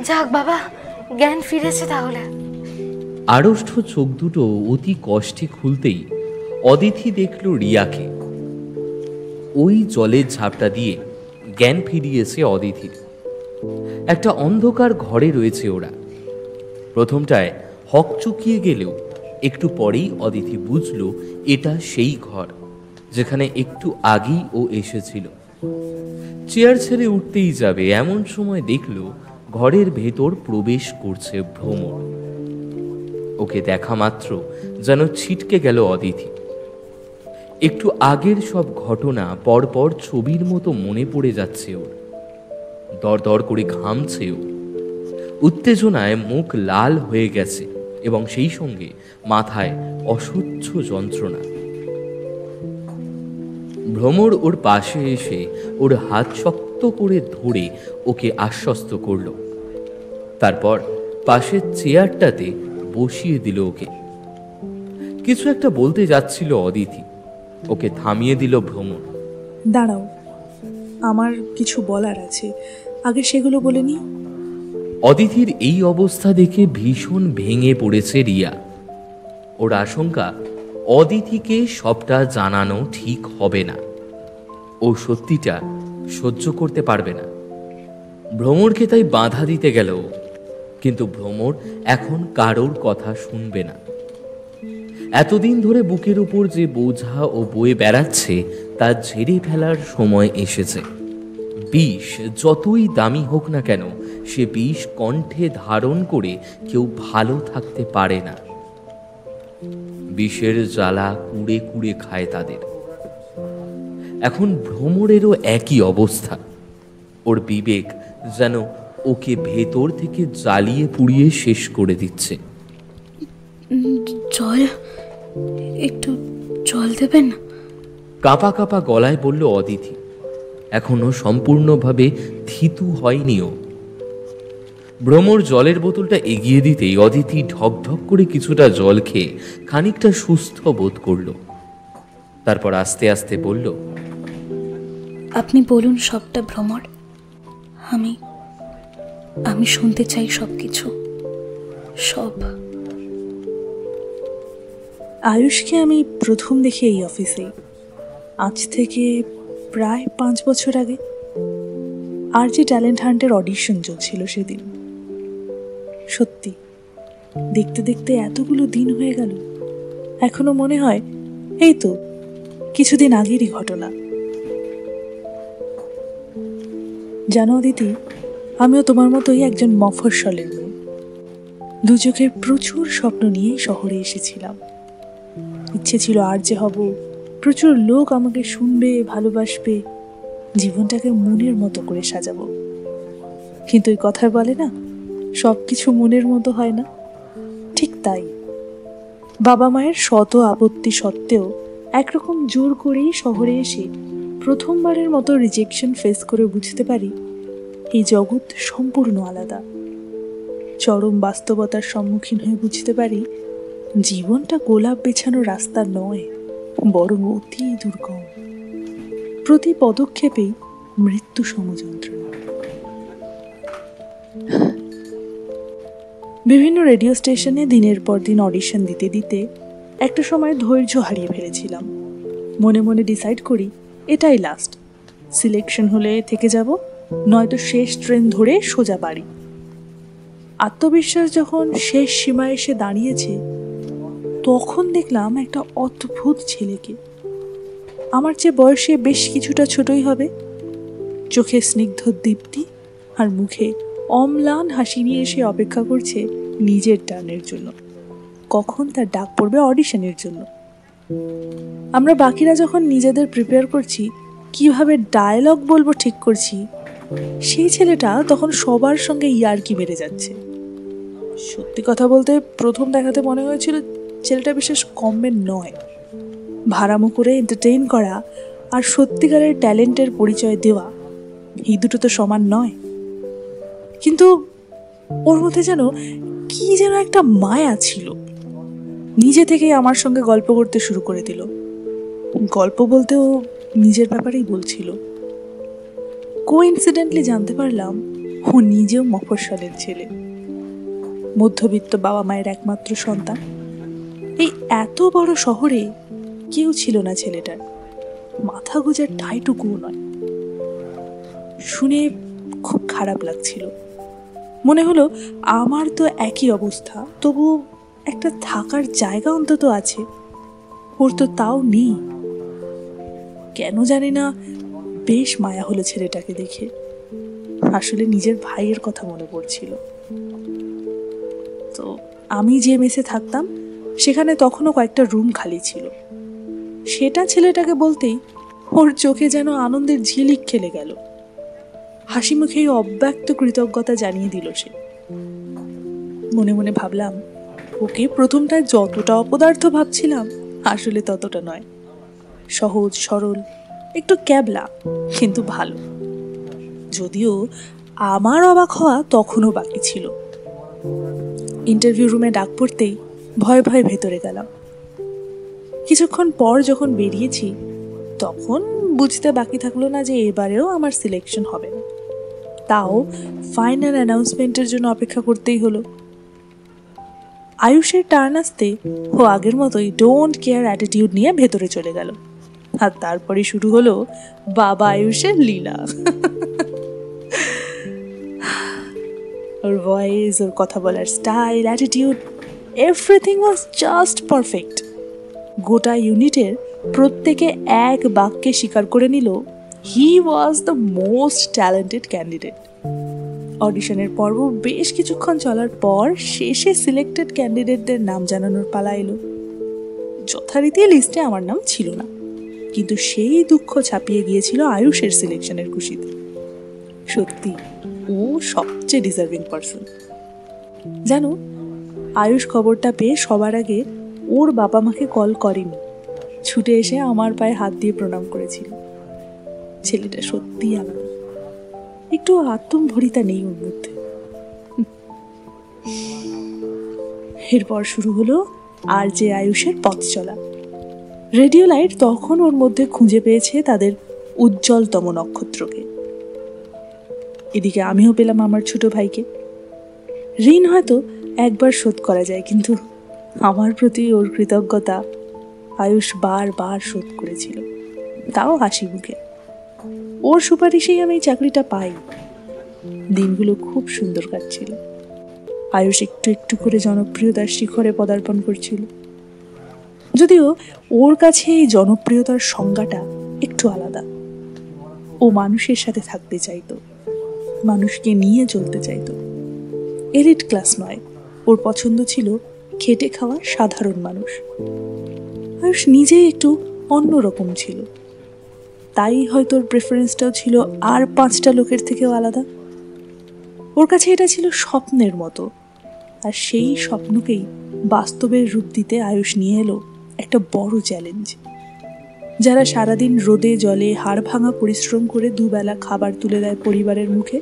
যাক বাবা, জ্ঞান ফিরেছে তাহলে। আড়ষ্ট চোখ দুটো অতি কষ্টে খুলতেই অদিতি দেখল রিয়াকে। ওই জলের ঝাপটা দিয়ে জ্ঞান ফিরিয়েছে অদিতির। একটা অন্ধকার ঘরে রয়েছে ওরা। প্রথমটায় হকচকিয়ে গেলেও একটু পরেই অদিতি বুঝল এটা সেই ঘর যেখানে একটু আগেই ও এসেছিল। চেয়ার ছেড়ে উঠতেই যাবে এমন সময় দেখল ঘরের ভেতর প্রবেশ করছে ভ্রমর। ওকে দেখা মাত্র যেন ছিটকে গেল অদিতি। একটু আগের সব ঘটনা পরপর ছবির মতো মনে পড়ে যাচ্ছে ওর। দরদর করে ঘামছে ও। উত্তেজনায় মুখ লাল হয়ে গেছে এবং সেই সঙ্গে মাথায় অসহ্য যন্ত্রণা। ভ্রমর ওর পাশে এসে ওর হাত শক্ত করে ধরে ওকে আশ্বস্ত করল। তারপর পাশের চেয়ারটাতে বসিয়ে দিল ওকে। কিছু একটা বলতে যাচ্ছিল অদিতি, ওকে থামিয়ে দিল ভ্রমর। দাঁড়াও, আমার কিছু বলার আছে, আগে সেগুলো বলে নি। অদিতির এই অবস্থা দেখে ভীষণ ভেঙে পড়েছে রিয়া। ওর আশঙ্কা অদিতিকে সবটা জানানো ঠিক হবে না, ও সত্যিটা সহ্য করতে পারবে না। ভ্রমরকে তাই বাধা দিতে গেল, কিন্তু ভ্রমর এখন কারোর কথা শুনবে না। এতদিন ধরে বুকের উপর যে বোঝা ও বয়ে বেড়াচ্ছে তা ঝেড়ে ফেলার সময় এসেছে। বিষ যতই দামি হোক না কেন, সে বিষ কণ্ঠে ধারণ করে কেউ ভালো থাকতে পারে না। বিষের জ্বালা কুড়ে কুড়ে খায় তাদের। এখন ভ্রমরেরও একই অবস্থা। ওর বিবেক যেন ওকে ভেতর থেকে জ্বালিয়ে পুড়িয়ে শেষ করে দিচ্ছে। জল, একটু জল দেবেন? কাঁপা কাঁপা গলায় বলল অদিতি। এখনো সম্পূর্ণভাবে থিতু হয়নি ও। ভ্রমর জলের বোতলটা এগিয়ে দিতেই অদিতি ঢকঢক করে কিছুটা জল খেয়ে খানিকটা সুস্থ বোধ করল। তারপর আস্তে আস্তে বলল, আপনি বলুন সবটা ভ্রমর, আমি আমি শুনতে চাই সব কিছু, সব। আয়ুষকে আমি প্রথম দেখি এই অফিসে, আজ থেকে প্রায় 5 বছর আগে। আর যে ট্যালেন্ট হান্টের অডিশন চলছিল সেদিন। সত্যি দেখতে দেখতে এতগুলো দিন হয়ে গেল, এখনো মনে হয় এই তো কিছুদিন আগেরই ঘটনা। জানো অদিতি, আমিও তোমার মতোই একজন মফস্বলের মেয়ে। দু চোখে প্রচুর স্বপ্ন নিয়ে শহরে এসেছিলাম। ইচ্ছে ছিল আর যে হব, প্রচুর লোক আমাকে শুনবে, ভালোবাসবে, জীবনটাকে মনের মতো করে সাজাবো। কিন্তু ওই কথায় বলে না, সব কিছু মনের মতো হয় না। ঠিক তাই বাবা মায়ের শত আপত্তি সত্ত্বেও একরকম জোর করেই শহরে এসে প্রথমবারের মতো রিজেকশন ফেস করে বুঝতে পারি এই জগৎ সম্পূর্ণ আলাদা। চরম বাস্তবতার সম্মুখীন হয়ে বুঝতে পারি জীবনটা গোলাপ বেছানো রাস্তা নয়, বরং অতি দুর্গম। প্রতি পদক্ষেপেই মৃত্যু সমযন্ত্রণা। বিভিন্ন রেডিও স্টেশনে দিনের পর দিন অডিশন দিতে দিতে একটা সময় ধৈর্য হারিয়ে ফেলেছিলাম। মনে মনে ডিসাইড করি এটাই লাস্ট। সিলেকশন হলে থেকে যাব, নয়তো শেষ ট্রেন ধরে সোজা বাড়ি। আত্মবিশ্বাস যখন শেষ সীমায় এসে দাঁড়িয়েছে, তখন দেখলাম একটা অদ্ভুত ছেলেকে। আমার চেয়ে বয়সে বেশ কিছুটা ছোটই হবে। চোখে স্নিগ্ধ দীপ্তি আর মুখে অম্লান হাসি নিয়ে এসে অপেক্ষা করছে নিজের টার্নের জন্য, কখন তার ডাক পড়বে অডিশনের জন্য। আমরা বাকিরা যখন নিজেদের প্রিপেয়ার করছি, কিভাবে ডায়লগ বলবো ঠিক করছি, সেই ছেলেটা তখন সবার সঙ্গে ইয়ার্কি মেরে যাচ্ছে। সত্যি কথা বলতে প্রথম দেখাতে মনে হয়েছিল ছেলেটা বিশেষ কমের নয়। ভাড়ামো করে এন্টারটেইন করা আর সত্যিকারের ট্যালেন্টের পরিচয় দেওয়া, এই দুটো তো সমান নয়। কিন্তু ওর মধ্যে যেন কি যেন একটা মায়া ছিল। নিজে থেকেই আমার সঙ্গে গল্প করতে শুরু করে দিল। গল্প বলতে ও নিজের ব্যাপারেই বলছিল। কোইন্সিডেন্টলি জানতে পারলাম ও নিজেও মফস্বলের ছেলে, মধ্যবিত্ত বাবা মায়ের একমাত্র সন্তান। এই এত বড় শহরে কেউ ছিল না ছেলেটার, মাথা গোজার ঠাইটুকুও নয়। শুনে খুব খারাপ লাগছিল। মনে হলো আমার তো একই অবস্থা, তবু একটা থাকার জায়গা অন্তত আছে, ওর তো তাও নেই। কেন জানি না বেশ মায়া হলো ছেলেটাকে দেখে। আসলে নিজের ভাইয়ের কথা মনে পড়ছিল। তো আমি যে মেসে থাকতাম সেখানে তখনও কয়েকটা রুম খালি ছিল। সেটা ছেলেটাকে বলতেই ওর চোখে যেন আনন্দের ঝিলিক খেলে গেল। হাসি মুখেই অব্যক্ত কৃতজ্ঞতা জানিয়ে দিল সে। মনে মনে ভাবলাম, ওকে প্রথমটায় যতটা অপদার্থ ভাবছিলাম আসলে ততটা নয়। সহজ সরল, একটু ক্যাবলা, কিন্তু ভালো। যদিও আমার অবাক হওয়া তখনও বাকি ছিল। ইন্টারভিউ রুমে ডাক পড়তেই ভয়ে ভয়ে ভেতরে গেলাম। কিছুক্ষণ পর যখন বেরিয়েছি তখন বুঝতে বাকি থাকলো না যে এবারেও আমার সিলেকশন হবে না। তাও ফাইনাল অ্যানাউন্সমেন্টের জন্য অপেক্ষা করতেই হলো। আয়ুষের টার্ন আসতে ও আগের মতোই ডোন্ট কেয়ার অ্যাটিটিউড নিয়ে ভেতরে চলে গেল। আর তারপরে শুরু হলো বাবা আয়ুষের লীলা। ওর ভয়েস, ওর কথা বলার style, attitude, everything was just perfect. গোটা ইউনিটের প্রত্যেকে এক বাক্যে স্বীকার করে নিল he was the most talented candidate. অডিশনের পর্ব বেশ কিছুক্ষণ চলার পর শেষে সিলেক্টেড ক্যান্ডিডেটদের নাম জানানোর পালা এলো। যথারীতি লিস্টে আমার নাম ছিল না, কিন্তু সেই দুঃখ ছাপিয়ে গিয়েছিল আয়ুষের সিলেকশনের খুশিতে। সত্যি ও সবচেয়ে ডিজার্ভিং পারসন। জানো, আয়ুষ খবরটা পেয়ে সবার আগে ওর বাবা মাকে কল করেনি, ছুটে এসে আমার পায়ে হাত দিয়ে প্রণাম করেছিল। ছেলেটা সত্যিই আলাদা, একটু আত্মম্ভরিতা নেই ওর মধ্যে। এরপর শুরু হলো আর যে আয়ুষের পথ চলা। রেডিও লাইট তখন ওর মধ্যে খুঁজে পেয়েছে তাদের উজ্জ্বলতম নক্ষত্রকে। এদিকে আমিও পেলাম আমার ছোট ভাইকে। ঋণ হয়তো একবার শোধ করা যায়, কিন্তু আমার প্রতি ওর কৃতজ্ঞতা আয়ুষ বারবার শোধ করেছিল, তাও হাসি মুখে। ওর সুপারিশেই আমি চাকরিটা পাই। দিনগুলো খুব সুন্দর কাটছিল। আয়ুষ একটু একটু করে জনপ্রিয়তার শিখরে পদার্পণ করছিল। যদিও ওর কাছে এই জনপ্রিয়তার সংজ্ঞাটা একটু আলাদা। ও মানুষের সাথে থাকতে চাইতো, মানুষকে নিয়ে চলতে চাইতো। এলিট ক্লাস নয়, ওর পছন্দ ছিল খেটে খাওয়া সাধারণ মানুষ। আয়ুষ নিজেই একটু অন্যরকম ছিল, তাই হয়তো ওর প্রেফারেন্সটাও ছিল আর 5টা লোকের থেকেও আলাদা। ওর কাছে এটা ছিল স্বপ্নের মতো, আর সেই স্বপ্নকেই বাস্তবের রূপ দিতে আয়ুষ নিয়ে এলো একটা বড় চ্যালেঞ্জ। যারা সারাদিন রোদে জলে হাড় ভাঙা পরিশ্রম করে দুবেলা খাবার তুলে দেয় পরিবারের মুখে,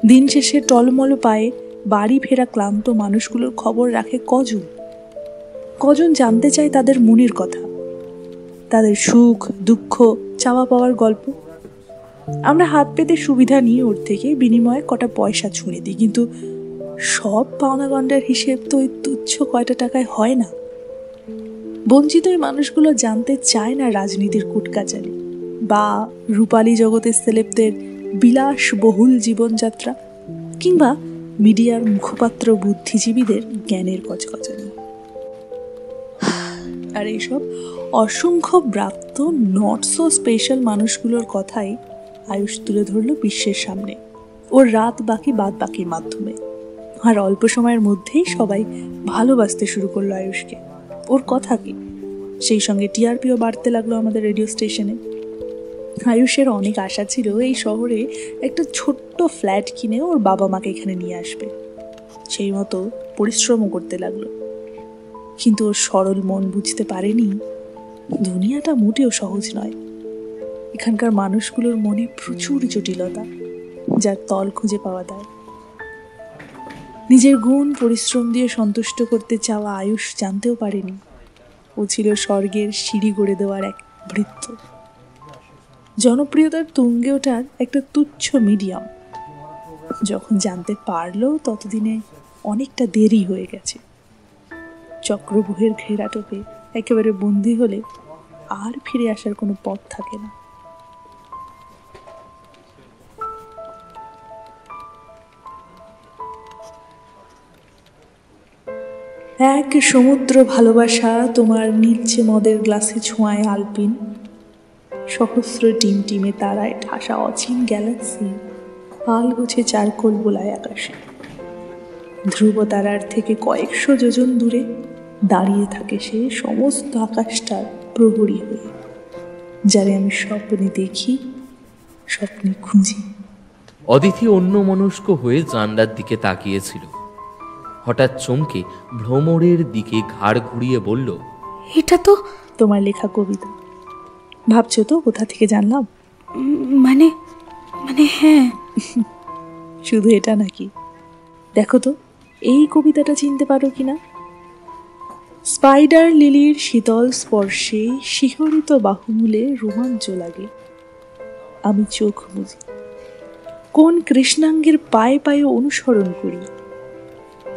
দিন শেষে টলমল পায়ে বাড়ি ফেরা ক্লান্ত মানুষগুলোর খবর রাখে কজন? কজন জানতে চায় তাদের মনের কথা, তাদের সুখ দুঃখ চাওয়া পাওয়ার গল্প? আমরা হাত পেতে সুবিধা নিয়ে ওর থেকে বিনিময়ে কটা পয়সা ছুঁড়ে দিই, কিন্তু সব পাওনা গন্ডার হিসেব তো ওই তুচ্ছ কয়টা টাকায় হয় না। বঞ্চিত এই মানুষগুলো জানতে চায় না রাজনীতির কুটকাচালি বা রূপালী জগতের সেলেবদের বিলাসবহুল জীবনযাত্রা, কিংবা মিডিয়ার মুখপাত্র বুদ্ধিজীবীদের জ্ঞানের কচকচানি। আর এইসব অসংখ্য ব্রাত্য নট সো স্পেশাল মানুষগুলোর কথাই আয়ুষ তুলে ধরল বিশ্বের সামনে ওর রাত বাকি বাদ বাকির মাধ্যমে। আর অল্প সময়ের মধ্যেই সবাই ভালোবাসতে শুরু করলো আয়ুষকে, ওর কথা কি। সেই সঙ্গে টিআরপিও বাড়তে লাগলো আমাদের রেডিও স্টেশনে। আয়ুষের অনেক আশা ছিল এই শহরে একটা ছোট্ট ফ্ল্যাট কিনে ওর বাবা মাকে এখানে নিয়ে আসবে। সেই মতো পরিশ্রমও করতে লাগলো, কিন্তু ওর সরল মন বুঝতে পারেনি দুনিয়াটা মোটেও সহজ নয়। এখানকার মানুষগুলোর মনে প্রচুর জটিলতা, যার তল খুঁজে পাওয়া যায়। নিজের গুণ পরিশ্রম দিয়ে সন্তুষ্ট করতে চাওয়া আয়ুষ জানতেও পারেনি ও ছিল স্বর্গের সিঁড়ি গড়ে দেওয়ার এক ভৃত্য, জনপ্রিয়তার তুঙ্গে ওঠার একটা তুচ্ছ মিডিয়াম। যখন জানতে পারলো ততদিনে অনেকটা দেরি হয়ে গেছে। চক্রব্যূহের ঘেরাটোপে একেবারে বন্দী হলে আর ফিরে আসার কোনো পথ থাকে না। এক সমুদ্র ভালোবাসা তোমার নীলচে মদের গ্লাসে ছোঁয়ায় আলপিন, সহস্র টিমটিমে তারায় ঠাসা অচিন গ্যালাক্সি পাল গোছে চারকোল বোলায় আকাশে। ধ্রুব তারার থেকে কয়েকশো যোজন দূরে দাঁড়িয়ে থাকে সে সমস্ত আকাশটার প্রহরী হয়ে, যারে আমি স্বপ্নে দেখি, স্বপ্নে খুঁজি। অদিতি অন্যমনস্ক হয়ে জানলার দিকে তাকিয়েছিল। হঠাৎ চমকে ভ্রমরের দিকে ঘাড় ঘুরিয়ে বলল, এটা তো তোমার লেখা কবিতা। ভাবছো তো কোথা থেকে জানলাম? মানে মানে হ্যাঁ। শুধু এটা নাকি, দেখো তো এই কবিতাটা চিনতে পারো কিনা। স্পাইডার লিলির শীতল স্পর্শে শিহরিত বাহুমূলে রোমাঞ্চ লাগে। আমি চোখ বুঝি, কোন কৃষ্ণাঙ্গের পায়ে পায়ে অনুসরণ করি।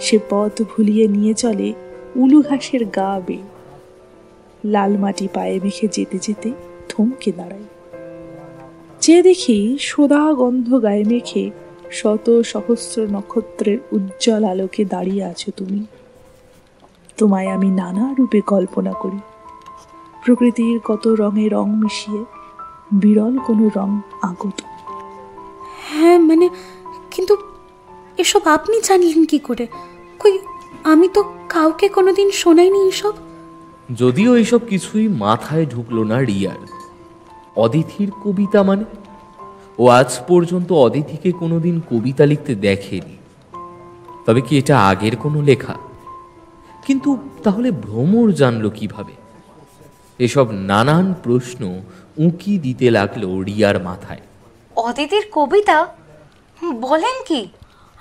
সে পথ ভুলিয়ে নিয়ে চলে উলু ঘাসের গা বেয়ে। লাল মাটি পায়ে মেখে যেতে যেতে থমকে দাঁড়াই। চেয়ে দেখি সোদা গন্ধ গায়ে মেখে শত সহস্র নক্ষত্রের উজ্জ্বল আলোকে দাঁড়িয়ে আছো তুমি। তোমায় আমি নানা রূপে কল্পনা করি, প্রকৃতির কত রঙে রং মিশিয়ে বিরল কোনো রং আগত। হ্যাঁ মানে, কিন্তু এসব আপনি জানলেন কি করে? কই, আমি তো কাউকে কোনোদিন শোনাইনি এসব। যদিও এইসব কিছুই মাথায় ঢুকলো না রিয়ার। অদিতির কবিতা মানে, ও আজ পর্যন্ত অদিতিকে কোনোদিন কবিতা লিখতে দেখেনি। তবে কি এটা আগের কোনো লেখা? কিন্তু তাহলে ভ্রমর জানলো কিভাবে? এসব নানান প্রশ্ন উঁকি দিতে লাগলো রিয়ার মাথায়। অদিতির কবিতা বলেন কি?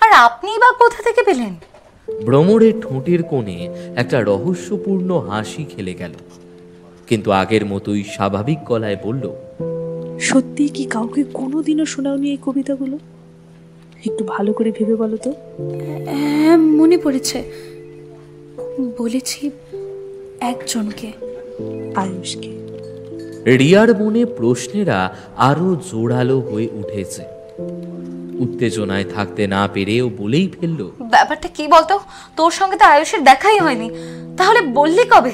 আর আপনি বা কোথা থেকে পেলেন? ভ্রমরের ঠোঁটের কোণে একটা রহস্যপূর্ণ হাসি খেলে গেল, কিন্তু আগের মতোই স্বাভাবিক গলায় বলল, সত্যি কি কাউকে কোনোদিনও শোনাওনি এই কবিতাগুলো? একটু ভালো করে ভেবে বলো তো। হ্যাঁ মনে পড়েছে, বলেছি একজনকে। আয়ুষকে। রিয়ার মনে প্রশ্নেরা আরো জোরালো হয়ে উঠেছে। উত্তেজনায় থাকতে না পেরে ও বলেই ফেলল, ব্যাপারটা কি বলতো? তোর সঙ্গে তো আয়ুষের দেখাই হয়নি, তাহলে বললি কবে?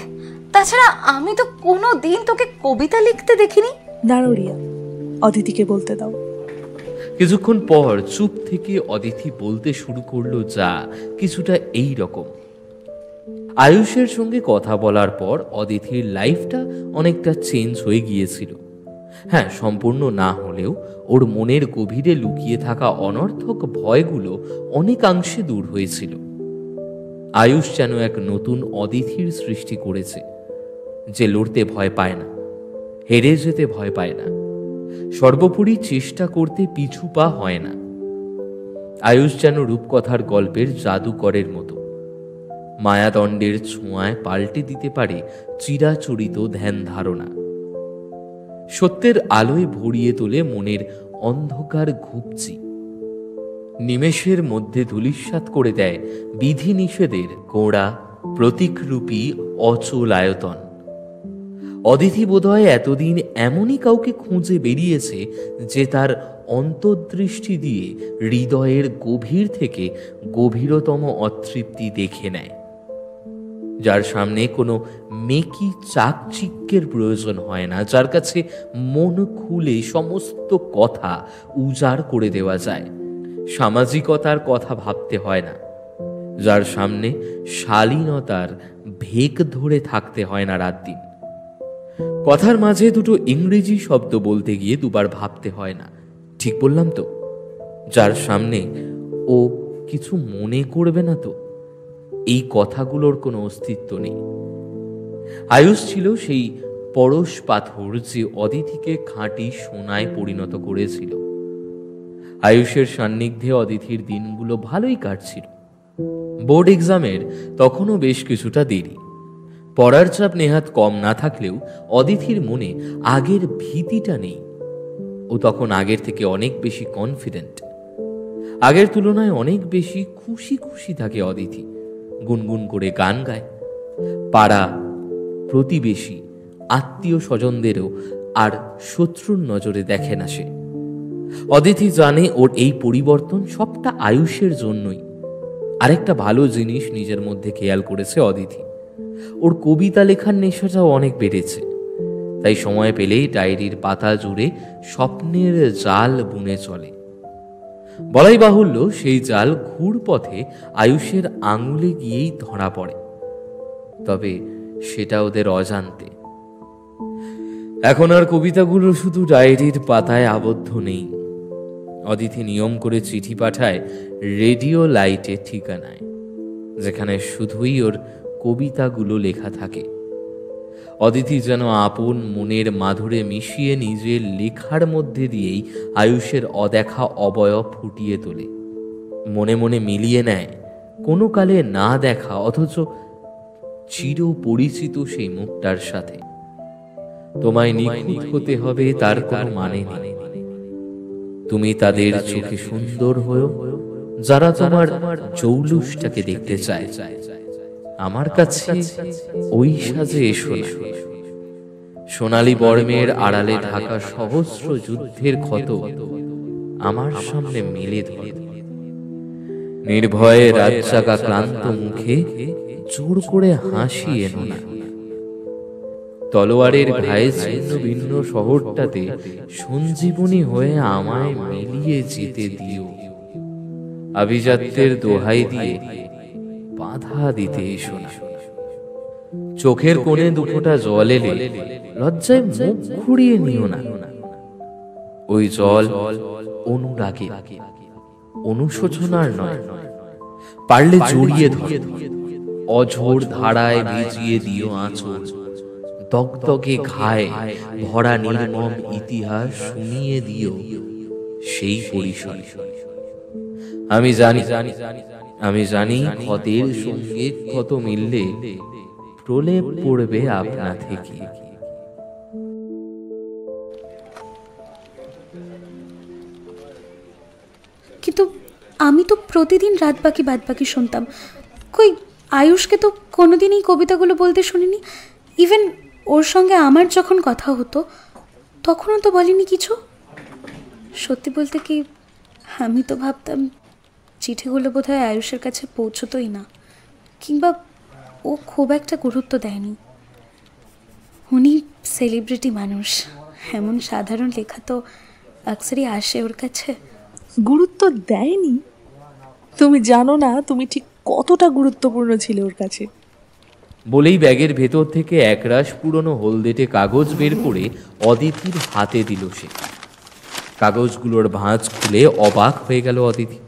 তাছাড়া আমি তো কোনো দিন তোকে কবিতা লিখতে দেখিনি। দাঁড়ো রিয়া, অদিতিকে বলতে দাও। কিছুক্ষণ পর চুপ থেকে অদিতি বলতে শুরু করলো, যা কিছুটা এই রকম। আয়ুষের সঙ্গে কথা বলার পর অদিতির লাইফটা অনেকটা চেঞ্জ হয়ে গিয়েছিল। হ্যাঁ, সম্পূর্ণ না হলেও ওর মনের গভীরে লুকিয়ে থাকা অনর্থক ভয়গুলো অনেকাংশে দূর হয়েছিল। আয়ুষ যেন এক নতুন অদিতির সৃষ্টি করেছে, যে লড়তে ভয় পায় না, হেরে যেতে ভয় পায় না, সর্বোপরি চেষ্টা করতে পিছু পা হয় না। আয়ুষ যেন রূপকথার গল্পের জাদুকরের মতো, মায়াদণ্ডের ছোঁয়ায় পাল্টে দিতে পারে চিরাচরিত ধ্যান ধারণা। সত্যের আলোয় ভরিয়ে তোলে মনের অন্ধকার ঘুপচি, নিমেষের মধ্যে ধূলিসাৎ করে দেয় বিধিনিষেধের গোড়া প্রতীকরূপী অচল আয়তন। অদিতি বোধহয় এতদিন এমনই কাউকে খুঁজে বেরিয়েছে, যে তার অন্তর্দৃষ্টি দিয়ে হৃদয়ের গভীর থেকে গভীরতম অতৃপ্তি দেখে নেয়, যার সামনে কোনো মেকি চাকচিক্যের প্রয়োজন হয় না, যার কাছে মন খুলে সমস্ত কথা উজাড় করে দেওয়া যায়, সামাজিকতার কথা ভাবতে হয় না, যার সামনে শালীনতার ভেক ধরে থাকতে হয় না রাত দিন। কথার মাঝে দুটো ইংরেজি শব্দ বলতে গিয়ে দুবার ভাবতে হয় না, ঠিক বললাম তো? যার সামনে ও কিছু মনে করবে না তো? এই কথাগুলোর কোনো অস্তিত্ব নেই। আয়ুষ ছিল সেই পরশ পাথর যে অদিতিকে খাঁটি সোনায় পরিণত করেছিল। আয়ুষের সান্নিধ্যে অদিতির দিনগুলো ভালোই কাটছিল। বোর্ড এক্সামের তখনও বেশ কিছুটা দেরি। পড়ার চাপ নেহাত কম না থাকলেও অদিতির মনে আগের ভীতিটা নেই। ও তখন আগের থেকে অনেক বেশি কনফিডেন্ট। আগের তুলনায় অনেক বেশি খুশি খুশি থাকে অদিতি। গুনগুন করে গান গায়। পাড়া, প্রতিবেশী, আত্মীয় স্বজনদেরও আর শত্রুর নজরে দেখে না সে। অদিতি জানে ওর এই পরিবর্তন সবটা আয়ুষের জন্যই। আরেকটা ভালো জিনিস নিজের মধ্যে খেয়াল করেছে অদিতি, ওর কবিতা লেখার নেশাটাও অনেক বেড়েছে। তাই সময় পেলেই ডায়েরির পাতা জুড়ে স্বপ্নের জাল বুনে চলে। বলাই বাহুল্য, সেই জাল ঘুরপথে আয়ুষের আঙুলে গিয়েই ধরা পড়ে, তবে সেটা ওদের অজান্তে। এখন আর কবিতাগুলো শুধু ডায়েরির পাতায় আবদ্ধ নেই। অদিতি নিয়ম করে চিঠি পাঠায় রেডিও লাইটের ঠিকানায়, যেখানে শুধুই ওর কবিতাগুলো লেখা থাকে। অদিতি যেন আপন মনের মাধুরে মিশিয়ে নিজের লেখার মধ্যে দিয়েই আয়ুষের অদেখা অবয়ব ফুটিয়ে তোলে। মনে মনে মিলিয়ে নেয় কোনো কালে না দেখা অথচ চির পরিচিত সেই মুখটার সাথে। তোমায় নিখুঁত হতে হবে তার কোনো মানে নেই। তুমি তাদের চোখে সুন্দর হয়েও যারা তোমার জৌলুসটাকে দেখতে চায়। আমার কাছে ওই সাজে এসো না। সোনালী বর্মের আড়ালে ঢাকা সহস্র যুদ্ধের ক্ষত আমার সামনে মেলে ধরে। নির্ভয়ে রাত জাগা ক্লান্ত মুখে জোর করে হাসি এনো না। তলোয়ারের ঘায়ে ছিন্ন ভিন্ন শহরটাতে সঞ্জীবনী হয়ে আমায় মিলিয়ে যেতে দিও। আভিজাত্যের দোহাই দিয়ে বাধা দিতে এসো না। চোখের কোণে দুফোঁটা জল এলে লজ্জায় মুখ ঘুরিয়ে নিও না। ওই জল অনুরাগে, অনুশোচনার নয়। পারলে জড়িয়ে ধরে অঝোর ধারায় ভিজিয়ে দিও আঁচল। দগদগে ঘায়ে ভরা নির্মম ইতিহাস শুনিয়ে দিও সেই পরিসরে। আমি জানি ক্ষতের সঙ্গে ক্ষত মিললে প্রলেপ পড়বে আপনা থেকে। কিন্তু আমি তো প্রতিদিন রাত বাকি বাদ বাকি শুনতাম। কই আয়ুষকে তো কোনোদিনই কবিতাগুলো বলতে শুনিনি। ইভেন ওর সঙ্গে আমার যখন কথা হতো তখনও তো বলিনি কিছু। সত্যি বলতে কি, আমি তো ভাবতাম চিঠিগুলো বোধহয় আয়ুষের কাছে পৌঁছতোই না, কিংবা ও খুব একটা গুরুত্ব দেয়নি। উনি সেলিব্রিটি মানুষ, এমন সাধারণ লেখা তো আকসারই আসে ওর কাছে। গুরুত্ব দেয়নি? তুমি জানো না তুমি ঠিক কতটা গুরুত্বপূর্ণ ছিল ওর কাছে। বলেই ব্যাগের ভেতর থেকে একরাশ পুরনো হলদেটে কাগজ বের করে অদিতির হাতে দিল সে। কাগজগুলোর ভাঁজ খুলে অবাক হয়ে গেল অদিতি।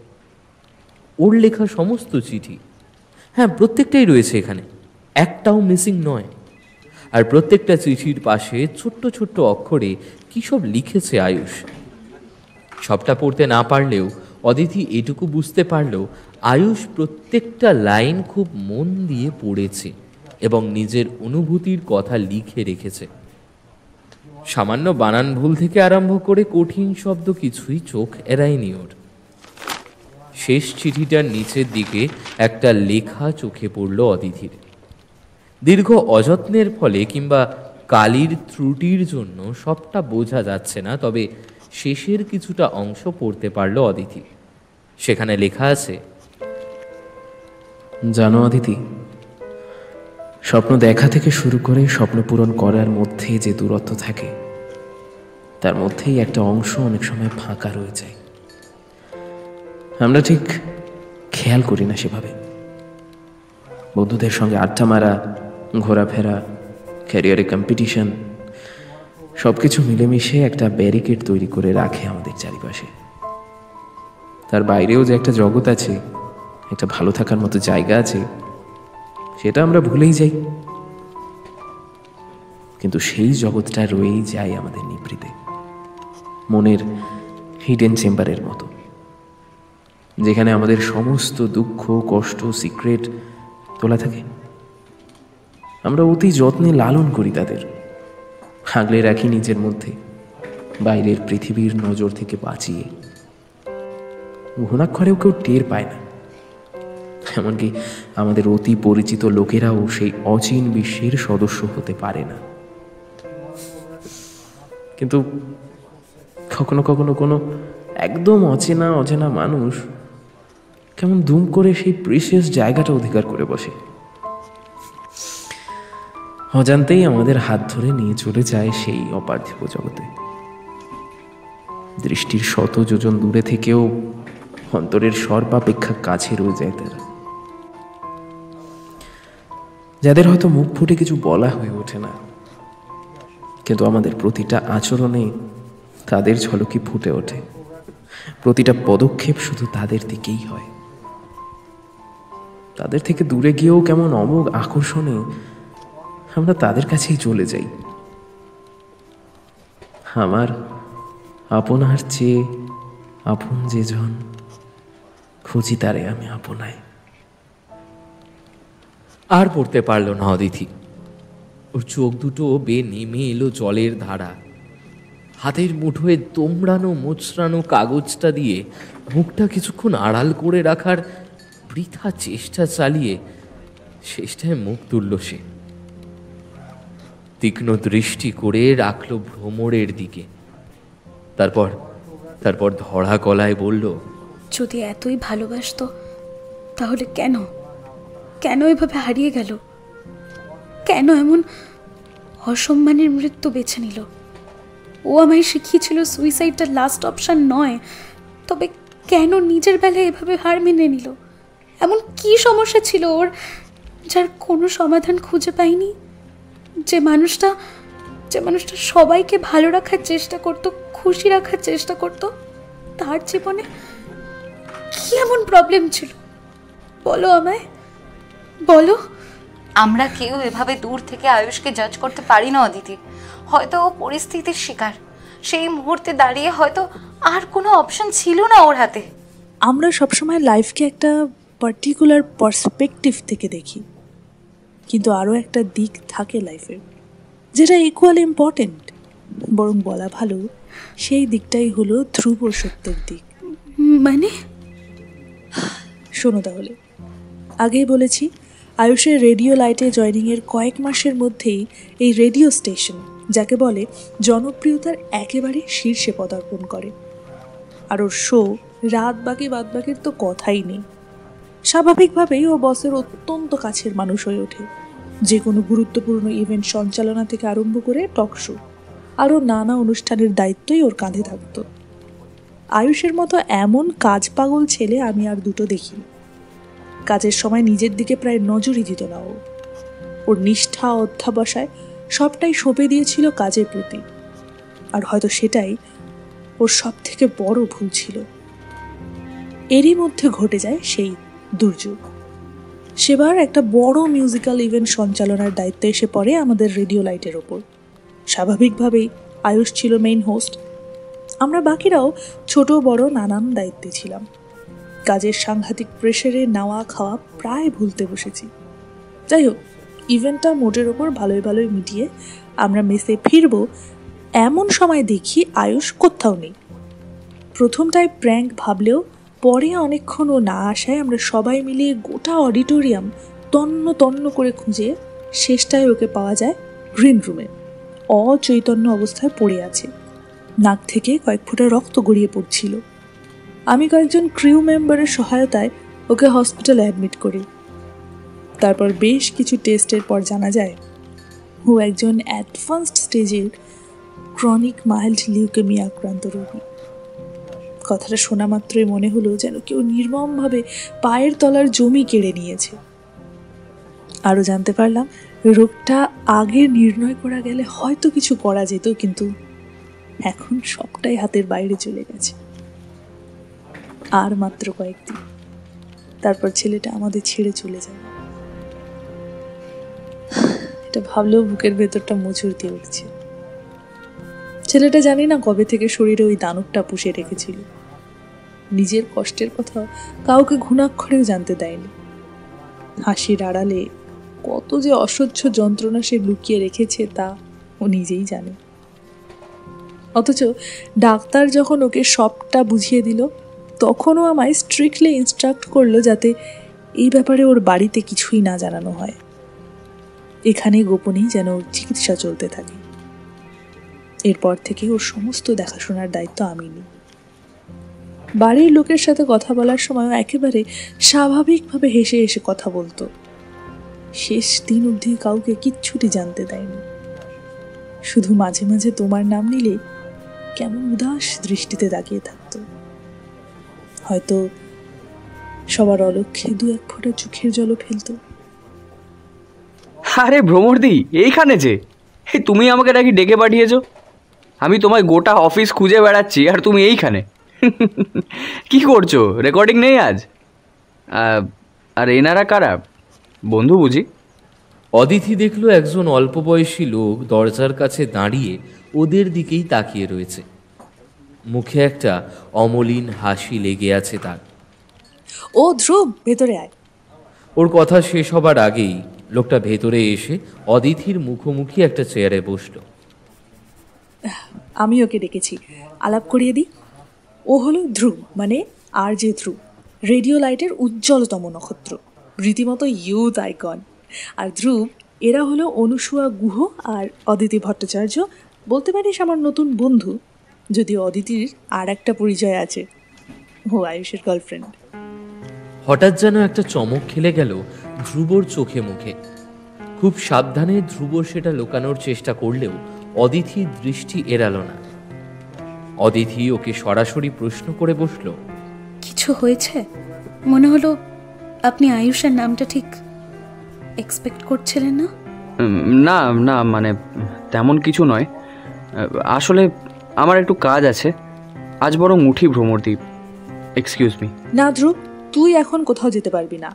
ওর লেখা সমস্ত চিঠি, হ্যাঁ প্রত্যেকটাই রয়েছে এখানে, একটাও মিসিং নয়। আর প্রত্যেকটা চিঠির পাশে ছোট্ট ছোট্ট অক্ষরে কী সব লিখেছে আয়ুষ। সবটা পড়তে না পারলেও অদিতি এটুকু বুঝতে পারল আয়ুষ প্রত্যেকটা লাইন খুব মন দিয়ে পড়েছে এবং নিজের অনুভূতির কথা লিখে রেখেছে। সামান্য বানান ভুল থেকে আরম্ভ করে কঠিন শব্দ কিছুই চোখ এড়ায়নি ওর। শেষ চিঠিটার নিচের দিকে একটা লেখা চোখে পড়ল অদিতির। দীর্ঘ অযত্নের ফলে কিংবা কালির ত্রুটির জন্য সবটা বোঝা যাচ্ছে না, তবে শেষের কিছুটা অংশ পড়তে পারল অদিতি। সেখানে লেখা আছে, জানো অদিতি, স্বপ্ন দেখা থেকে শুরু করে স্বপ্ন পূরণ করার মধ্যে যে দূরত্ব থাকে তার মধ্যেই একটা অংশ অনেক সময় ফাঁকা রয়ে যায়। আমরা ঠিক খেয়াল করি না সেভাবে। বন্ধুদের সঙ্গে আড্ডা মারা, ঘোরাফেরা, ক্যারিয়ারে কম্পিটিশন সব কিছু মিলেমিশে একটা ব্যারিকেড তৈরি করে রাখে আমাদের চারিপাশে। তার বাইরেও যে একটা জগৎ আছে, একটা ভালো থাকার মতো জায়গা আছে, সেটা আমরা ভুলেই যাই। কিন্তু সেই জগৎটা রয়েই যায় আমাদের নিভৃতে, মনের হিডেন চেম্বারের মতো, যেখানে আমাদের সমস্ত দুঃখ, কষ্ট, সিক্রেট তোলা থাকে। আমরা অতি যত্নে লালন করি তাদের, আগলে রাখি নিজের মধ্যে, বাইরের পৃথিবীর নজর থেকে বাঁচিয়ে। ঘুণাক্ষরেও কেউ টের পায় না। এমনকি আমাদের অতি পরিচিত লোকেরাও সেই অচিন বিশ্বের সদস্য হতে পারে না। কিন্তু কখনো কখনো কোনো একদম অচেনা মানুষ কেমন দুম করে সেই প্রিসিয়াস জায়গাটা অধিকার করে বসে, অজান্তেই আমাদের হাত ধরে নিয়ে চলে যায় সেই অপার্থিব জগতে। দৃষ্টির শত যোজন দূরে থেকেও অন্তরের সর্বাপেক্ষা কাছে রয়ে যায় তারা, যাদের হয়তো মুখ ফুটে কিছু বলা হয়ে ওঠে না, কিন্তু আমাদের প্রতিটা আচরণে তাদের ঝলকি ফুটে ওঠে। প্রতিটা পদক্ষেপ শুধু তাদের দিকেই হয়। তাদের থেকে দূরে গিয়েও কেমন অমোঘ আকর্ষণে আমরা তাদের কাছেই চলে যাই। আমার আপনার চেয়ে আপন যে জন, খুঁজি তারে আমি আপনায়। আর পড়তে পারল না অদিতি। ওর চোখ দুটো বেয়ে নেমে এলো জলের ধারা। হাতের মুঠোয় তোমড়ানো মোচড়ানো কাগজটা দিয়ে মুখটা কিছুক্ষণ আড়াল করে রাখার বৃথা চেষ্টা চালিয়ে শেষটায় মুখ তুলল সে। তীক্ষ্ণ দৃষ্টি করে রাখল ভ্রমরের দিকে। তারপর ধরা গলায় বলল, যদি এতই ভালোবাসতো তাহলে কেন এভাবে হারিয়ে গেল? কেন এমন অসম্মানের মৃত্যু বেছে নিল? ও আমায় শিখিয়েছিল সুইসাইডটা লাস্ট অপশন নয়, তবে কেন নিজের বেলায় এভাবে হার মেনে নিল? এমন কি সমস্যা ছিল ওর যার কোনো সমাধান খুঁজে পায়নি? যে মানুষটা সবাইকে ভালো রাখার চেষ্টা করত, খুশি রাখার চেষ্টা করত, তার জীবনে কি এমন প্রবলেম ছিল? বলো আমায়, বলো। আমরা কেউ এভাবে দূর থেকে আয়ুষকে জাজ করতে পারি না অদিতি। হয়তো ও পরিস্থিতির শিকার। সেই মুহূর্তে দাঁড়িয়ে হয়তো আর কোনো অপশন ছিল না ওর হাতে। আমরা সবসময় লাইফকে একটা পার্টিকুলার পার্সপেক্টিভ থেকে দেখি, কিন্তু আরও একটা দিক থাকে লাইফের যেটা ইকুয়ালি ইম্পর্টেন্ট। বরং বলা ভালো, সেই দিকটাই হলো ধ্রুব সত্যের দিক। মানে শোনো তাহলে, আগেই বলেছি আয়ুষের রেডিও লাইটে জয়নিংয়ের কয়েক মাসের মধ্যেই এই রেডিও স্টেশন, যাকে বলে জনপ্রিয়তার একেবারে শীর্ষে পদার্পণ করে। আর ওর শো রাত বাকির তো কথাই নেই। স্বাভাবিকভাবেই ও বসের অত্যন্ত কাছের মানুষ হয়ে ওঠে। যে কোনো গুরুত্বপূর্ণ ইভেন্ট সঞ্চালনা থেকে আরম্ভ করে টক শো, আরও নানা অনুষ্ঠানের দায়িত্বই ওর কাঁধে থাকত। আয়ুষের মতো এমন কাজ পাগল ছেলে আমি আর দুটো দেখিনি। কাজের সময় নিজের দিকে প্রায় নজরই দিত না ও। ওর নিষ্ঠা অধ্যাবসায় সবটাই সঁপে দিয়েছিল কাজের প্রতি। আর হয়তো সেটাই ওর সব থেকে বড় ভুল ছিল। এরই মধ্যে ঘটে যায় সেই দুর্যোগ। সেবার একটা বড় মিউজিক্যাল ইভেন্ট সঞ্চালনার দায়িত্ব এসে পড়ে আমাদের রেডিও লাইটের ওপর। স্বাভাবিকভাবেই আয়ুষ ছিল মেইন হোস্ট। আমরা বাকিরাও ছোট বড় নানান দায়িত্বে ছিলাম। কাজের সাংঘাতিক প্রেশারে নাওয়া খাওয়া প্রায় ভুলতে বসেছি। যাই হোক, ইভেন্টটা মোটের ওপর ভালোই মিটিয়ে আমরা মেসে ফিরব এমন সময় দেখি আয়ুষ কোথাও নেই। প্রথমটায় প্র্যাঙ্ক ভাবলেও পরে অনেকক্ষণ ও না আসায় আমরা সবাই মিলিয়ে গোটা অডিটোরিয়াম তন্ন করে খুঁজে শেষটায় ওকে পাওয়া যায় গ্রিন রুমে, অচৈতন্য অবস্থায় পড়ে আছে। নাক থেকে কয়েক ফোঁটা রক্ত গড়িয়ে পড়ছিল। আমি কয়েকজন ক্রিউ মেম্বারের সহায়তায় ওকে হসপিটালে অ্যাডমিট করি। তারপর বেশ কিছু টেস্টের পর জানা যায় ও একজন অ্যাডভান্সড স্টেজের ক্রনিক মাইল্ড লিউকেমিয়া আক্রান্ত রোগী। কথাটা শোনা মাত্রই মনে হলো যেন কেউ নির্মমভাবে পায়ের তলার জমি কেড়ে নিয়েছে। আরও জানতে পারলাম রোগটা আগে নির্ণয় করা গেলে হয়তো কিছু করা যেত, কিন্তু এখন সবটাই হাতের বাইরে চলে গেছে। আর মাত্র কয়েকদিন, তারপর ছেলেটা আমাদের ছেড়ে চলে যাবে। এটা ভাবলেও বুকের ভেতরটা মোচড় দিয়ে উঠছে। ছেলেটা জানি না কবে থেকে শরীরে ওই দানবটা পুষে রেখেছিল। নিজের কষ্টের কথা কাউকে ঘুণাক্ষরেও জানতে দেয়নি। হাসির আড়ালে কত যে অসহ্য যন্ত্রণা সে লুকিয়ে রেখেছে তা ও নিজেই জানে। অথচ ডাক্তার যখন ওকে সবটা বুঝিয়ে দিল, তখনও আমায় স্ট্রিক্টলি ইনস্ট্রাক্ট করলো যাতে এই ব্যাপারে ওর বাড়িতে কিছুই না জানানো হয়, এখানে গোপনেই যেন ওর চিকিৎসা চলতে থাকে। এরপর থেকে ওর সমস্ত দেখাশোনার দায়িত্ব আমি নিই। বাড়ির লোকের সাথে কথা বলার সময়ও একেবারে স্বাভাবিকভাবে হেসে হেসে কথা বলতো। শেষ দিন অবধি কাউকে কিচ্ছুটি জানতে দেয়নি। শুধু মাঝে মাঝে তোমার নাম নিলে কেমন উদাস দৃষ্টিতে তাকিয়ে থাকতো। হয়তো সবার অলক্ষ্যে দু এক ফোঁটা চোখের জলও ফেলতো। আরে ভ্রমরদি, এইখানে যে তুমি আমাকে নাকি ডেকে পাঠিয়েছ? আমি তোমায় গোটা অফিস খুঁজে বেড়াচ্ছি আর তুমি এইখানে। কি করছো? রেকর্ডিং নেই আজ? আর এনারা কারা? বন্ধু বুঝি? অদিতি দেখল একজন অল্প বয়সী লোক দরজার কাছে দাঁড়িয়ে ওদের দিকেই তাকিয়ে রয়েছে। মুখে একটা অমলিন হাসি লেগে আছে তার। ও ধ্রুব, ভেতরে আয়। ওর কথা শেষ হবার আগেই লোকটা ভেতরে এসে অদিতির মুখোমুখি একটা চেয়ারে বসল। আমি ওকে ডেকেছি, আলাপ করিয়ে দিই। ও হলো ধ্রুব, মানে আর যে ধ্রুব, রেডিও লাইটের উজ্জ্বলতম নক্ষত্র, রীতিমতো ইউথ আইকন। আর ধ্রুব এরা হলো অনুসুয়া গুহ আর অদিতি ভট্টাচার্য, বলতে পারিস আমার নতুন বন্ধু, যদিও অদিতির আর একটা পরিচয় আছে, ও আয়ুষের গার্লফ্রেন্ড। হঠাৎ যেন একটা চমক খেলে গেল ধ্রুবর চোখে মুখে। খুব সাবধানে ধ্রুব সেটা লুকানোর চেষ্টা করলেও অদিতির দৃষ্টি এড়ালো না। অদিতি ওকে সরাসরি প্রশ্ন করে বসল, কিছু হয়েছে? মনে হলো আপনি আয়ুষের নামটা ঠিক এক্সপেক্ট করছিলেন না। না না, মানে তেমন কিছু নয়। আসলে আমার একটু কাজ আছে, আজ বরং উঠি ভ্রমরদি। Excuse me. না ধ্রুব, তুই এখন কোথাও যেতে পারবি না।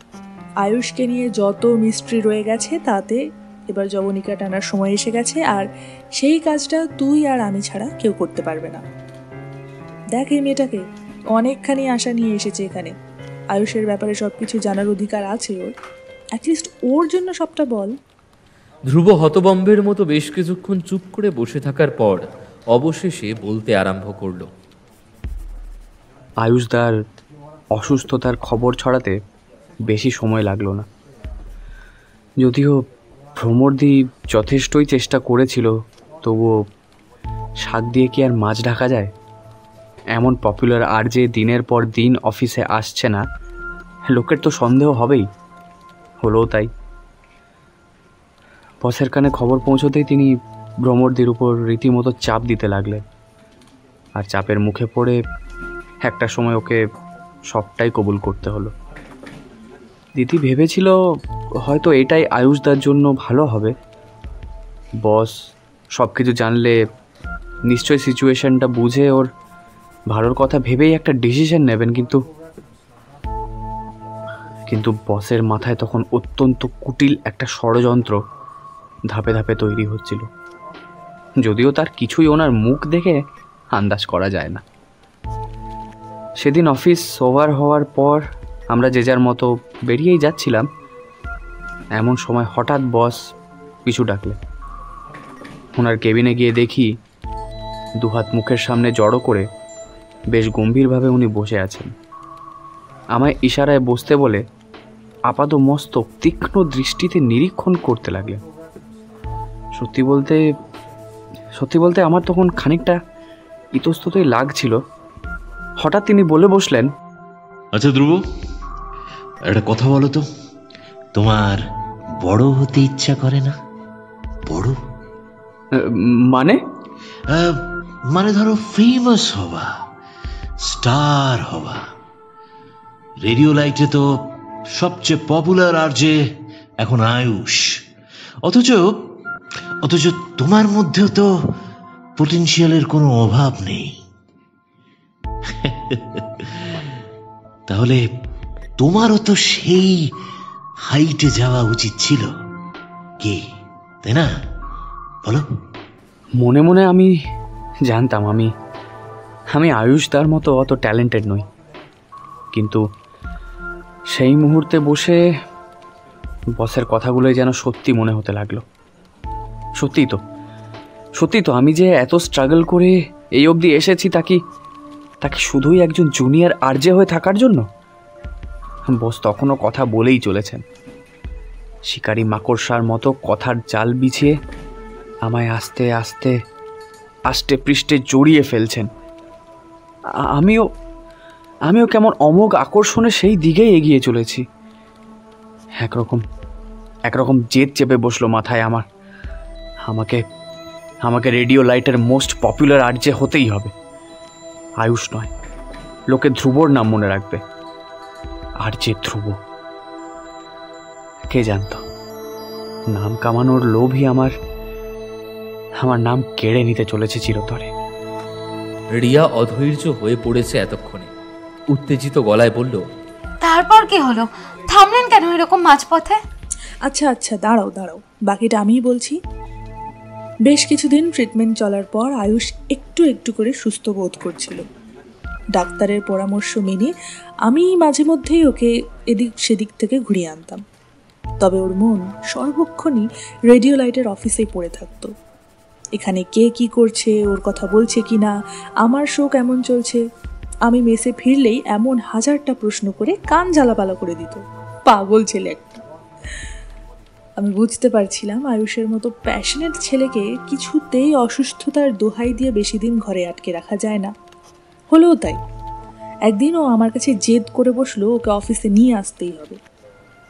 আয়ুষকে নিয়ে যত মিস্ট্রি রয়ে গেছে তাতে এবার জবনিকা টানার সময় এসে গেছে, আর সেই কাজটা তুই আর আমি ছাড়া কেউ করতে পারবে না। দেখ, এই মেয়েটাকে অনেকখানি আশা নিয়ে এসেছে এখানে। আয়ুষের ব্যাপারে সব কিছু জানার অধিকার আছে ওর, অ্যাটলিস্ট ওর জন্য সবটা বল। ধ্রুব হতবম্বের মতো বেশ কিছুক্ষণ চুপ করে বসে থাকার পর অবশেষে বলতে আরম্ভ করল, আয়ুষদার অসুস্থতার খবর ছড়াতে বেশি সময় লাগলো না। যদিও ভ্রমরদি যথেষ্টই চেষ্টা করেছিল, তবুও শাক দিয়ে কি আর মাছ ঢাকা যায়? এমন পপুলার আর যে দিনের পর দিন অফিসে আসছে না, লোকের তো সন্দেহ হবেই। হলোও তাই। বসের কানে খবর পৌঁছতেই তিনি ভ্রমরদির উপর রীতিমতো চাপ দিতে লাগলেন। আর চাপের মুখে পড়ে একটা সময় ওকে সবটাই কবুল করতে হলো। দিদি ভেবেছিল হয়তো এটাই আয়ুষদার জন্য ভালো হবে। বস সব কিছু জানলে নিশ্চয়ই সিচুয়েশনটা বুঝে ওর ভালোর কথা ভেবেই একটা ডিসিশন নেবেন, কিন্তু বসের মাথায় তখন অত্যন্ত কুটিল একটা ষড়যন্ত্র ধাপে ধাপে তৈরি হচ্ছিল, যদিও তার কিছুই ওনার মুখ দেখে আন্দাজ করা যায় না। সেদিন অফিস ওভার হওয়ার পর আমরা যে যার মতো বেরিয়েই যাচ্ছিলাম, এমন সময় হঠাৎ বস পিছু ডাকলেন। ওনার কেবিনে গিয়ে দেখি দুহাত মুখের সামনে জড়ো করে বেশ গম্ভীরভাবে উনি বসে আছেন। আমায় ইশারায় বসতে বলে আপাদমস্তক তীক্ষ্ণ দৃষ্টিতে নিরীক্ষণ করতে লাগলেন। সত্যি বলতে আমার তখন খানিকটা ইতস্ততই লাগছিল। হঠাৎ তিনি বলে বসলেন, আচ্ছা ধ্রুব, একটা কথা বলো তো, তোমার বড় হতে ইচ্ছা করে না? বড় মানে ধরো ফেমাস হওয়া, স্টার হওয়া। রেডিও লাইটে তো সবচেয়ে পপুলার আর যে এখন আয়ুষ, অথচ তোমার মধ্যেও তো পটেনশিয়ালের কোনো অভাব নেই। তাহলে তোমারও তো সেই হাইটে যাওয়া উচিত ছিল, কি তাই না? বলো। মনে মনে আমি জানতাম আমি আয়ুষদার মতো অত ট্যালেন্টেড নই, কিন্তু সেই মুহূর্তে বসে বসের কথাগুলোই যেন সত্যি মনে হতে লাগলো। সত্যি তো আমি যে এত স্ট্রাগল করে এই অবধি এসেছি তা তাকে শুধুই একজন জুনিয়র আরজে হয়ে থাকার জন্য? বস তখনও কথা বলেই চলেছেন, শিকারী মাকড়সার মতো কথার জাল বিছিয়ে আমায় আস্তে আস্তে আষ্টে পৃষ্ঠে জড়িয়ে ফেলছেন। আমিও কেমন অমোঘ আকর্ষণে সেই দিকেই এগিয়ে চলেছি। একরকম জেদ চেপে বসলো মাথায় আমার। আমাকে রেডিও লাইটের মোস্ট পপুলার আরজে হতেই হবে। আয়ুষ নয়, লোকে ধ্রুবর নাম মনে রাখবে, আরজে ধ্রুব। কে জানতো নাম কামানোর লোভই আমার নাম কেড়ে নিতে চলেছে চিরতরে। রিয়া অধৈর্য হয়ে পড়েছে এতক্ষণে, উত্তেজিত গলায় বলল, তারপর কি হলো? থামলেন কেন এরকম মাঝপথে? আচ্ছা দাঁড়াও, বাকিটা আমিই বলছি। বেশ কিছুদিন ট্রিটমেন্ট চলার পর আয়ুষ একটু একটু করে সুস্থ বোধ করছিল। ডাক্তারের পরামর্শ মেনে আমি মাঝে মধ্যেই ওকে এদিক সেদিক থেকে ঘুরিয়ে আনতাম। তবে ওর মন সর্বক্ষণই রেডিও লাইটের অফিসেই পড়ে থাকতো। এখানে কে কি করছে, ওর কথা বলছে কি না, আমার শো কেমন চলছে। আমি মেসে ফিরলেই এমন হাজারটা প্রশ্ন করে কান জ্বালাপালা করে দিত। পাগল ছেলে একটা। আমি বুঝতে পারছিলাম আয়ুষের মতো প্যাশনেট ছেলেকে কিছুতেই অসুস্থতার দোহাই দিয়ে বেশি দিন ঘরে আটকে রাখা যায় না। হলেও তাই। একদিন ও আমার কাছে জেদ করে বসলো ওকে অফিসে নিয়ে আসতেই হবে।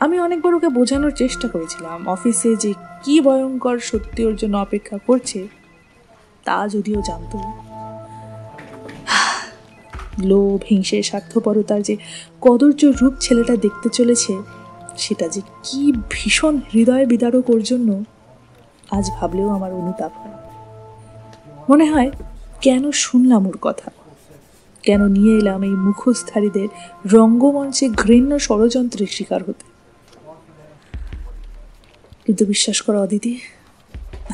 আমি অনেকবার ওকে বোঝানোর চেষ্টা করেছিলাম অফিসে যে কি ভয়ঙ্কর সত্যি ওর জন্য অপেক্ষা করছে তা যদিও জানতো। লোভ, হিংসে, স্বার্থপরতার যে কদর্য রূপ ছেলেটা দেখতে চলেছে সেটা যে কি ভীষণ হৃদয় বিদারক ওর জন্য আজ ভাবলেও আমার অনুতাপ হয়। মনে হয় কেন শুনলাম ওর কথা, কেন নিয়ে এলাম এই মুখোশধারীদের রঙ্গমঞ্চে ঘৃণ্য ষড়যন্ত্রের শিকার হতে। কিন্তু বিশ্বাস করো অদিতি,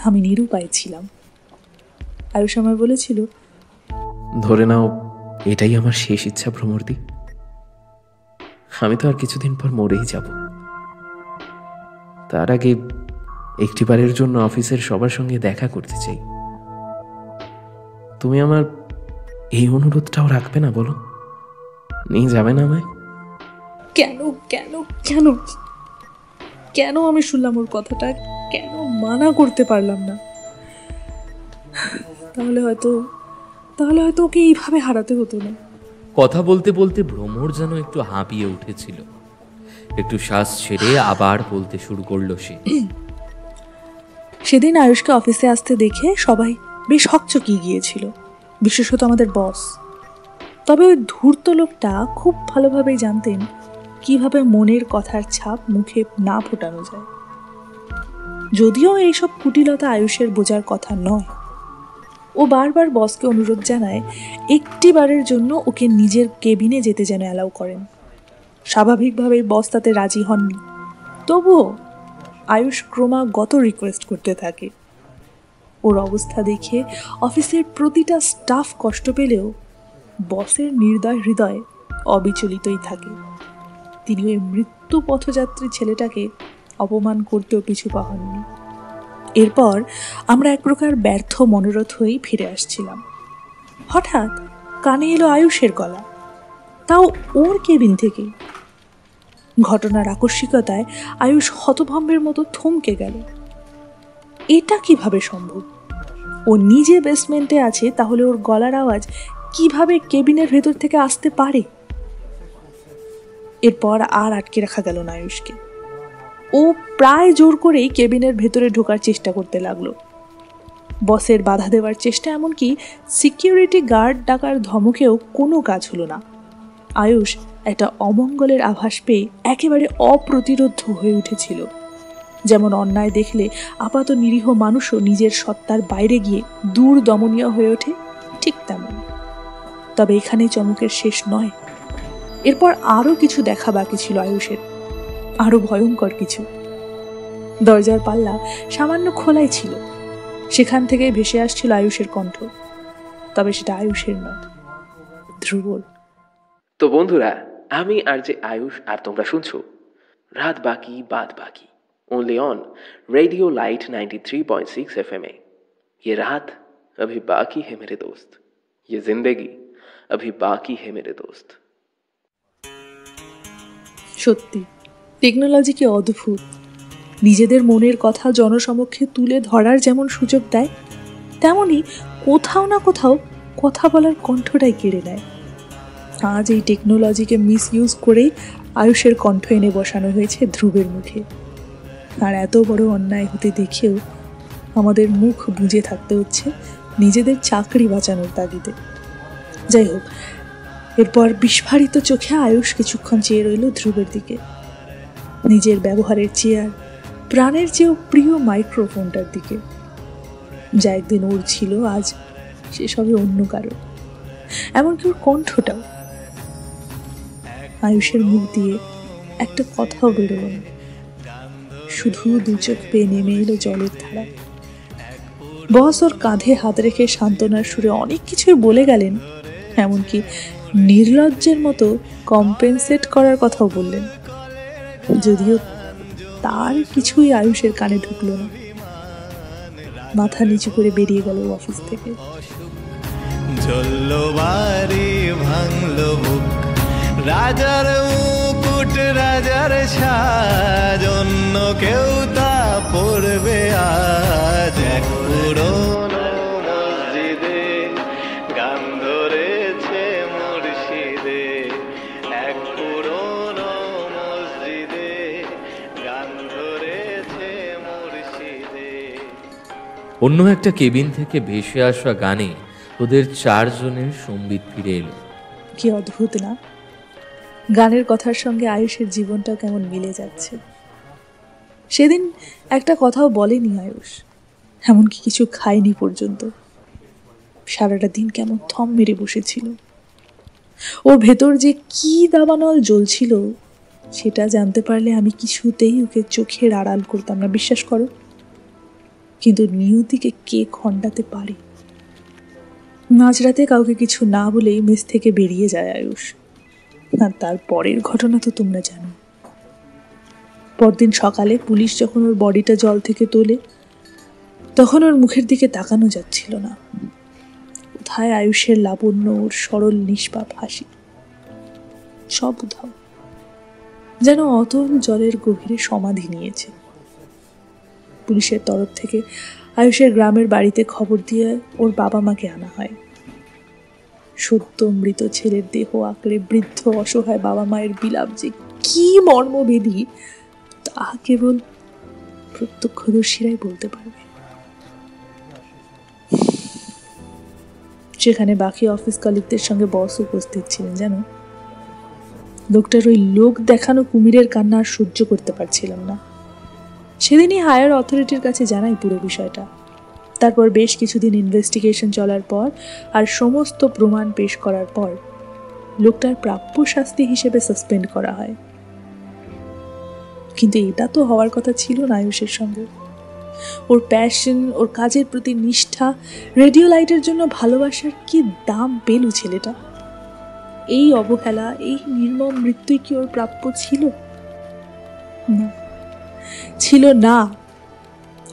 আমি নিরুপায় ছিলাম। আয়ুষ আমায় বলেছিল, ধরে নাও এটাই আমার শেষ ইচ্ছা ভ্রমরদি, আমি তো আর কিছুদিন পর মরেই যাব। তার আগে একটিবারের জন্য অফিসের সবার সঙ্গে দেখা করতে চাই। তুমি আমার এই অনুরোধটাও রাখবে না বলো? নিয়ে যাবে না আমায়? কেন কেন কেন কেন আমি শুনলাম ওর কথাটা, কেন মানা করতে পারলাম না? তাহলে হয়তো ওকে এইভাবে হারাতে হতো না। কথা বলতে বলতে ভ্রমর যেন একটু হাঁপিয়ে উঠেছিল। একটু শ্বাস ছেড়ে আবার বলতে শুরু করলো সে। সেদিন আয়ুষকে অফিসে আসতে দেখে সবাই বেশ হকচকিয়ে গিয়েছিল, বিশেষত আমাদের বস। তবে ওই ধূর্ত লোকটা খুব ভালোভাবেই জানতেন কিভাবে মনের কথার ছাপ মুখে না ফোটানো যায়। যদিও এইসব কুটিলতা আয়ুষের বোঝার কথা নয়, ও বারবার বসকে অনুরোধ জানায় একটিবারের জন্য ওকে নিজের কেবিনে যেতে যেন অ্যালাউ করেন। স্বাভাবিকভাবেই বস তাতে রাজি হননি। তবুও আয়ুষ ক্রমাগত রিকোয়েস্ট করতে থাকে। ওর অবস্থা দেখে অফিসের প্রতিটা স্টাফ কষ্ট পেলেও বসের নির্দয় হৃদয় অবিচলিতই থাকে। তিনি ওই মৃত্যু পথযাত্রী ছেলেটাকে অপমান করতেও পিছু পা হননি। এরপর আমরা এক প্রকার ব্যর্থ মনোরথ হয়েই ফিরে আসছিলাম। হঠাৎ কানে এলো আয়ুষের গলা, তাও ওর কেবিন থেকে। ঘটনার আকস্মিকতায় আয়ুষ হতভম্বের মতো থমকে গেল। এটা কিভাবে সম্ভব? ও নিজে বেসমেন্টে আছে, তাহলে ওর গলার আওয়াজ কিভাবে কেবিনের ভেতর থেকে আসতে পারে? এরপর আর আটকে রাখা গেল না আয়ুষকে। ও প্রায় জোর করেই কেবিনের ভেতরে ঢোকার চেষ্টা করতে লাগলো। বসের বাধা দেওয়ার চেষ্টা, এমনকি সিকিউরিটি গার্ড ডাকার ধমকেও কোনো কাজ হলো না। আয়ুষ একটা অমঙ্গলের আভাস পেয়ে একেবারে অপ্রতিরোধ হয়ে উঠেছিল। যেমন অন্যায় দেখলে আপাত নিরীহ মানুষও নিজের সত্তার বাইরে গিয়ে দূর দমনীয় হয়ে ওঠে, ঠিক তেমন। তবে এখানেই চমকের শেষ নয়। এরপর আরও কিছু দেখা বাকি ছিল আয়ুষের, আরো ভয়ঙ্কর কিছু। দরজার পাল্লা সামান্য খোলাই ছিল, সেখান থেকে ভেসে আসছিল আয়ুষের কণ্ঠ। তবে সেটা আয়ুষের নয়, ধ্রুবর। তো বন্ধুরা, আমি আর যে আয়ুষ, আর তোমরা শুনছো রাত বাকি বাদ বাকি, only on radio light 93.6 FM। ये रात अभी बाकी है मेरे दोस्त, ये जिंदगी अभी बाकी है मेरे दोस्त। সত্যি টেকনোলজি কি অদ্ভুত। নিজেদের মনের কথা জনসমক্ষে তুলে ধরার যেমন সুযোগ দেয়, তেমনি কোথাও না কোথাও কথা বলার কণ্ঠটাই কেড়ে নেয়। আজ এই টেকনোলজিকে মিসইউজ করেই আয়ুষের কণ্ঠ এনে বসানো হয়েছে ধ্রুবের মুখে। আর এত বড় অন্যায় হতে দেখেও আমাদের মুখ বুজে থাকতে হচ্ছে নিজেদের চাকরি বাঁচানোর তাগিদে। যাই হোক, এরপর বিস্ফারিত চোখে আয়ুষ কিছুক্ষণ চেয়ে রইল ধ্রুবের দিকে, নিজের ব্যবহারের চেয়ার, প্রাণের চেয়েও প্রিয় মাইক্রোফোনটার দিকে, যা একদিন ওর ছিল, আজ সেসবে অন্য কারো, এমনকি ওর কণ্ঠটাও। আয়ুষের মুখ দিয়ে একটা কথাও বেরোলো না, শুধু দু চোখ পেয়ে নেমে এলো জলের ধারা। বস ওর কাঁধে হাত রেখে সান্ত্বনার সুরে অনেক কিছুই বলে গেলেন, এমনকি নির্লজ্জের মতো কম্পেনসেট করার কথাও বললেন, যদিও তার কিছুই আয়ুষের কানে ঢুকলো না। মাথা নিচু করে বেরিয়ে গেল অফিস থেকে। জ্বললো বাড়ি ভাঙলো বুক, রাজার মুকুট রাজার সাজ, অন্য কেউ তা পড়বে আজ। এক পুরনো মসজিদে গান ধরেছে মুর্শিদে, এক পুরনো মসজিদে গান ধরেছে মুর্শিদে। অন্য একটা কেবিন থেকে ভেসে আসা গানে ওদের চারজনের সম্বিত ফিরে এলো। কি অদ্ভুত না, গানের কথার সঙ্গে আয়ুষের জীবনটাও কেমন মিলে যাচ্ছে। সেদিন একটা কথাও বলেনি আয়ুষ, এমনকি কিছু খায়নি পর্যন্ত। সারাটা দিন কেমন থম মেরে বসেছিল। ওর ভেতর যে কি দাবানল জ্বলছিল সেটা জানতে পারলে আমি কিছুতেই ওকে চোখের আড়াল করতাম না, বিশ্বাস করো। কিন্তু নিয়তিকে কে খণ্ডাতে পারে? মাঝরাতে কাউকে কিছু না বলেই মেস থেকে বেরিয়ে যায় আয়ুষ। আর তার পরের ঘটনা তো তোমরা জানো। পরদিন সকালে পুলিশ যখন ওর বডিটা জল থেকে তোলে, তখন ওর মুখের দিকে তাকানো যাচ্ছিল না। কোথায় আয়ুষের লাবণ্য, ওর সরল নিষ্পাপ হাসি, সব উধাও, যেন অতল জলের গভীরে সমাধি নিয়েছে। পুলিশের তরফ থেকে আয়ুষের গ্রামের বাড়িতে খবর দিয়ে ওর বাবা মাকে আনা হয়। সদ্য মৃত ছেলের দেহ আঁকড়ে বৃদ্ধ অসহায় বাবা মায়ের বিলাপ যে কি মর্মবেদী, তা কেবল প্রত্যক্ষদর্শীরাই বলতে পারবে। সেখানে বাকি অফিস কলিগদের সঙ্গে বস উপস্থিত ছিলেন। যেন লোকটার ওই লোক দেখানো কুমিরের কান্না আর সহ্য করতে পারছিলাম না। সেদিনই হায়ার অথরিটির কাছে জানাই পুরো বিষয়টা। তারপর বেশ কিছুদিন ইনভেস্টিগেশন চলার পর আর সমস্ত প্রমাণ পেশ করার পর লোকটার প্রাপ্য শাস্তি হিসেবে সাসপেন্ড করা হয়। কিন্তু এটা তো হওয়ার কথা ছিল না আয়ুষের সঙ্গে। ওর প্যাশন, ওর কাজের প্রতি নিষ্ঠা, রেডিও লাইটের জন্য ভালোবাসার কি দাম পেল ছেলেটা। এই অবহেলা, এই নির্মম মৃত্যুই কি ওর প্রাপ্য ছিল? না, ছিল না।